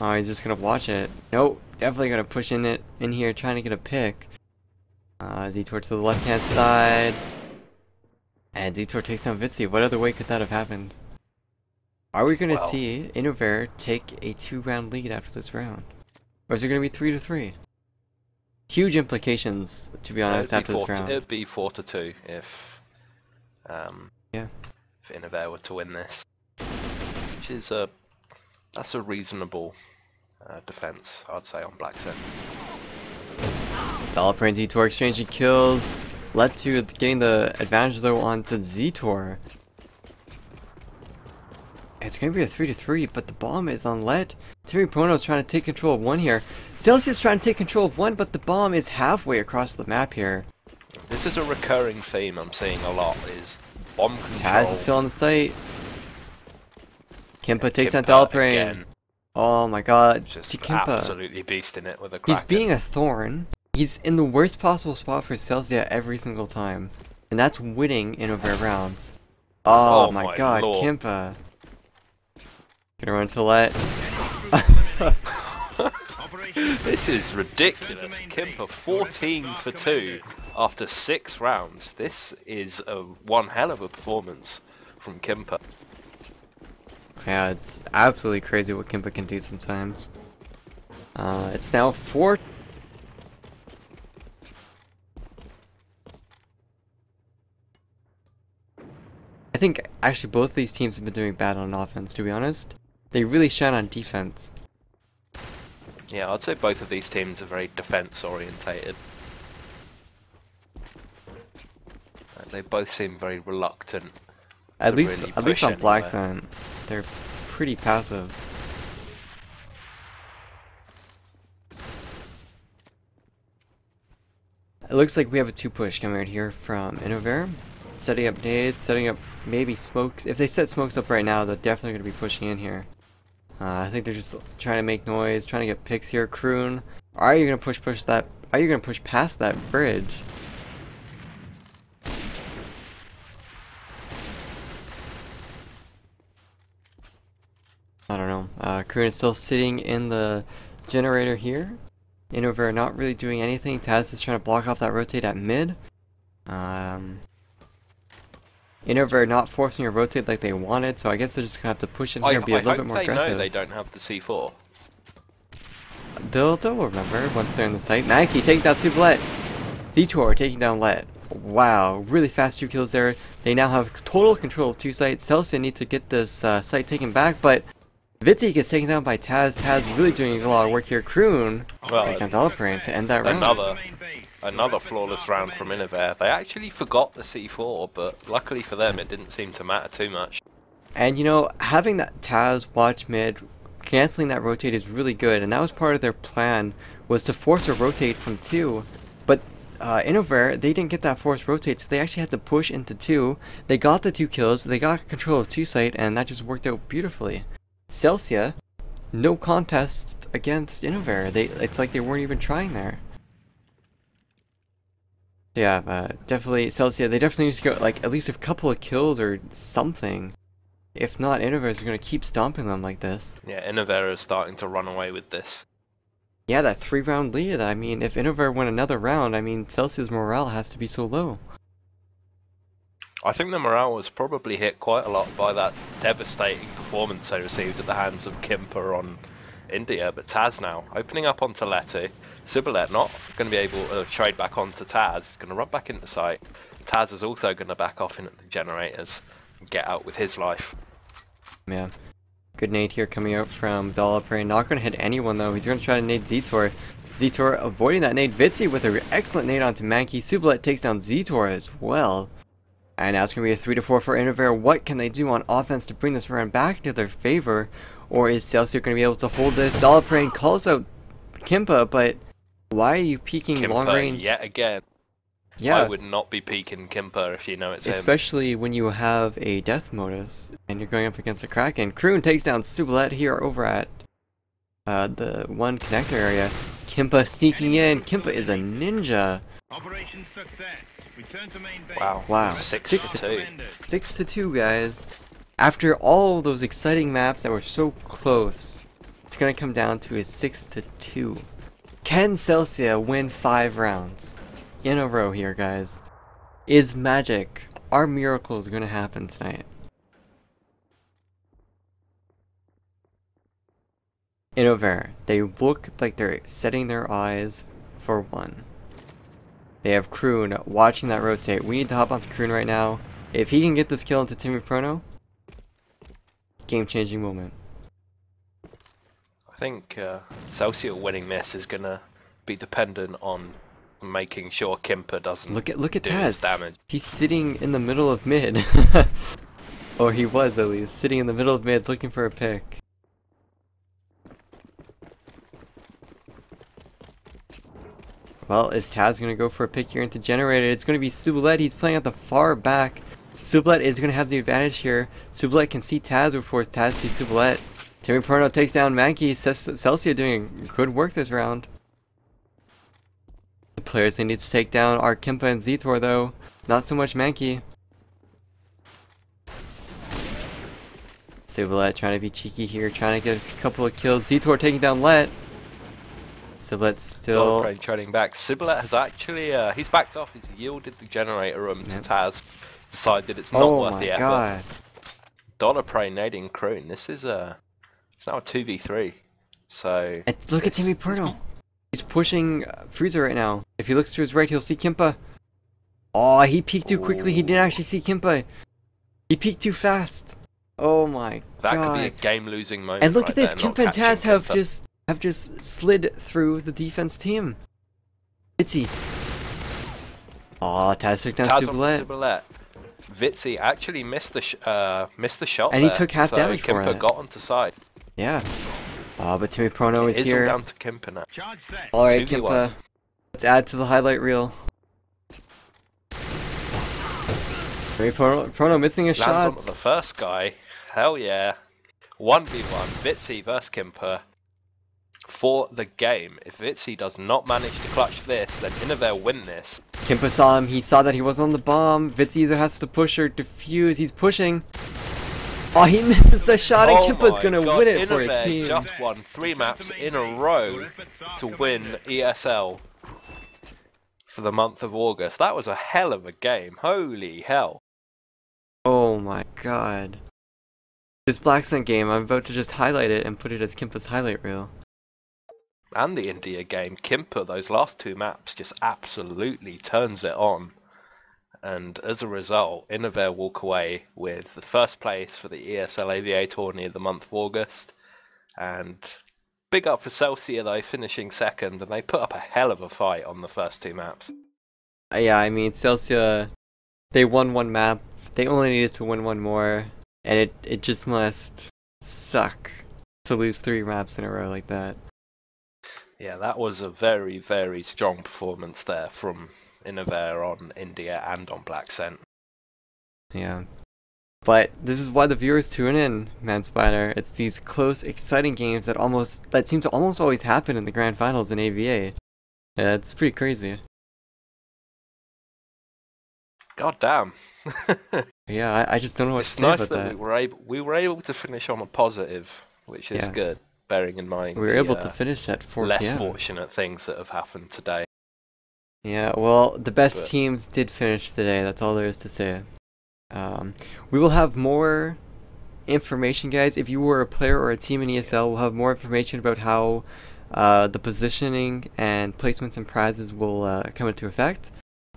Oh, he's just gonna watch it. Nope, definitely gonna push in here, trying to get a pick. Zetor to the left hand side. And Zetor takes down Vitsy. What other way could that have happened? Are we gonna see Innovare take a 2-round lead after this round? Or is it gonna be 3-3? Huge implications, to be honest, after this round. It'd be 4-2 if if Innovare were to win this, which is that's a reasonable defense, I'd say, on Blackstone. Dollarprint and Zetor exchanging kills led to getting the advantage though onto Zetor. It's going to be a 3-3, but the bomb is on lead. Timmy Prono's trying to take control of 1 here. Celsia's trying to take control of 1, but the bomb is halfway across the map here. This is a recurring theme I'm seeing a lot, is bomb control. Taz is still on the site. Kempa takes down Dollarprint. Oh my god. Just Kempa, absolutely beasting it with a crack. He's being a thorn. He's in the worst possible spot for Celsia every single time. And that's winning Innovare rounds. Oh, my god, Lord. Kempa. Gonna run to let. This is ridiculous. Kempa 14 for 2 after 6 rounds. This is one hell of a performance from Kempa. Yeah, it's absolutely crazy what Kempa can do sometimes. It's now 4. I think actually both these teams have been doing bad on offense, to be honest. They really shine on defense. Yeah, I'd say both of these teams are very defense orientated. They both seem very reluctant. At least on Blackstone, they're pretty passive. It looks like we have a 2-push coming right here from Innovare. Setting up nades, setting up maybe smokes. If they set smokes up right now, they're definitely going to be pushing in here. I think they're just trying to make noise, trying to get picks here. Kroon, are you going to push that? Are you going to push past that bridge? I don't know. Kroon is still sitting in the generator here. Innovare not really doing anything. Taz is trying to block off that rotate at mid. Innovare not forcing a rotate like they wanted, so I guess they're just gonna have to push in here and be a little bit more aggressive. Know they don't have the C4. They'll remember once they're in the site. Nike taking down Subalet. Zetor taking down Let. Wow, really fast 2 kills there. They now have total control of 2 sites. Celsia need to get this site taken back, but Vitsy gets taken down by Taz. Taz really doing a lot of work here. Kroon takes down Dollarprint to end that round. Another flawless round from Innovare. They actually forgot the C4, but luckily for them, it didn't seem to matter too much. And you know, having that Taz watch mid, canceling that rotate is really good, and that was part of their plan, was to force a rotate from 2. But Innovare, they didn't get that forced rotate, so they actually had to push into 2. They got the 2 kills, they got control of 2 site, and that just worked out beautifully. Celsia, no contest against Innovare. It's like they weren't even trying there. Yeah, definitely Celsia. They definitely need to go like at least a couple of kills or something. If not, Innovare is going to keep stomping them like this. Yeah, Innovare is starting to run away with this. Yeah, that 3-round lead. I mean, if Innovare win another round, I mean, Celsia's morale has to be so low. I think the morale was probably hit quite a lot by that devastating performance they received at the hands of Kempa on India, but Taz now opening up onto Letty. Subalet not going to be able to trade back onto Taz, going to run back into sight. Taz is also going to back off into the generators and get out with his life. Yeah, good nade here coming out from Dollarprint. Not going to hit anyone though. He's going to try to nade Zetor. Zetor avoiding that nade. Vitsy with an excellent nade onto Mankey. Subalet takes down Zetor as well. And now it's going to be a 3-4 for Innovare. What can they do on offense to bring this round back into their favor? Or is Celsia going to be able to hold this? Dollarprint calls out Kempa, but why are you peeking Kempa long range? Yet again. Yeah. I would not be peeking Kimper if you know it's him. Especially when you have a death modus and you're going up against a Kraken. Kroon takes down Sublet here over at the one connector area. Kimpa sneaking in. Kimpa is a ninja. Operation success. Return to main base. Wow. 6-2. 6-2, guys. After all those exciting maps that were so close, it's gonna come down to a 6-2. Can Celsia win 5 rounds in a row here, guys? Is magic, are miracles gonna happen tonight? Innovare, they look like they're setting their eyes for one. They have Kroon watching that rotate. We need to hop onto Kroon right now. If he can get this kill into Timmy Prono, game-changing moment. I think Celsia winning this is going to be dependent on making sure Kimper doesn't Look at do his Taz. damage. He's sitting in the middle of mid. Or he was, at least, sitting in the middle of mid looking for a pick. Well, is Taz going to go for a pick here into Generated? It's going to be Sublet. He's playing at the far back. Sublet is going to have the advantage here. Sublet can see Taz before Taz sees Sublet. Timmy Prono takes down Mankey. Celsia doing good work this round. The players they need to take down are Kimpa and Zetor, though. Not so much Mankey. Sublet trying to be cheeky here, trying to get a couple of kills. Zetor taking down Let. Sublet's still... Dollar trading back. Sublet has actually, he's backed off. He's yielded the generator room to Taz. He's decided it's not worth the effort. God. Dollar nading Kroon. This is it's now a 2v3. So... Look at Timmy Prono. He's pushing Freezer right now. If he looks to his right, he'll see Kimpa. Oh, he peeked too quickly. He didn't actually see Kimpa. He peeked too fast. Oh my god. That could be a game-losing moment. And look right at this. there, not Kimpa and catching Taz Kimpa. have just slid through the defense team. Vitzy. Oh, Taz took down Sublet. Sublet. Vitzy actually missed the shot And he there, took half so damage for Kimper it. got onto side. Yeah. Oh, but Timmy Prono is It's all here. down to Kimper now. Charge set. Alright, 2v1. Kimpa. Let's add to the highlight reel. Timmy Prono missing a Lands onto shot. the first guy. Hell yeah. 1v1. Vitzy versus Kimper. For the game. If Vitzy does not manage to clutch this, then Innovare win this. Kimpa saw him. He saw that he was on the bomb. Vitzy either has to push or defuse. He's pushing. Oh, he misses the shot, and Kimpa's gonna win it for his Innovare team. just won 3 maps in a row to win ESL for the month of August. That was a hell of a game. Holy hell. Oh my god. This Blackstone game, I'm about to just highlight it and put it as Kimpa's highlight reel. And the India game, Kimper, those last 2 maps just absolutely turns it on. And as a result, Innovare walk away with the first place for the ESL AVA tourney of the month of August. And big up for Celsia though, finishing second, and they put up a hell of a fight on the first 2 maps. Yeah, I mean, Celsia, they won 1 map. They only needed to win 1 more. And it just must suck to lose 3 maps in a row like that. Yeah, that was a very, very strong performance there from Innovare on India and on Blackstone. Yeah. But this is why the viewers tune in, Man Spider. It's these close, exciting games that seem to almost always happen in the grand finals in AVA. Yeah, it's pretty crazy. God damn. Yeah, I just don't know what to It's say nice about that that. we were able to finish on a positive, which is Yeah. good, bearing in mind We were able to finish at 4 less p.m. fortunate things that have happened today. Yeah, well, the best But- teams did finish today. That's all there is to say. We will have more information, guys. If you were a player or a team in ESL, we'll have more information about how the positioning and placements and prizes will come into effect.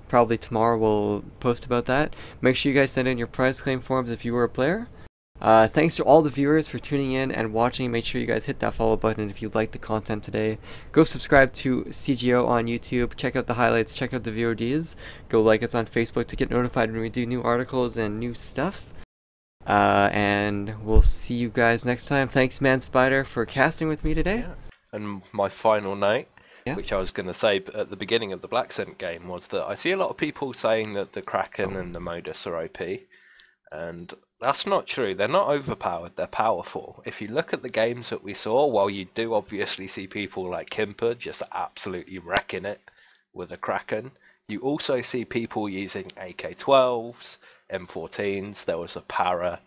Probably tomorrow we'll post about that. Make sure you guys send in your prize claim forms if you were a player. Thanks to all the viewers for tuning in and watching. Make sure you guys hit that follow button if you liked the content today. Go subscribe to CGO on YouTube. Check out the highlights. Check out the VODs. Go like us on Facebook to get notified when we do new articles and new stuff. And we'll see you guys next time. Thanks, Man Spider, for casting with me today. Yeah. And my final note, Yeah. which I was going to say at the beginning of the Blackstone game, was that I see a lot of people saying that the Kraken and the Modus are OP, and that's not true. They're not overpowered, they're powerful. If you look at the games that we saw, while you do obviously see people like Kimper just absolutely wrecking it with a Kraken, you also see people using AK-12s, M14s, there was a Para,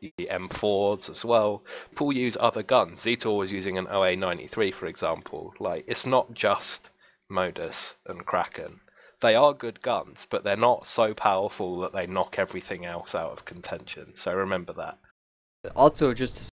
the M4s as well. People use other guns. Zetor was using an OA-93, for example. Like, it's not just Modus and Kraken. They are good guns, but they're not so powerful that they knock everything else out of contention. So remember that. Also, just to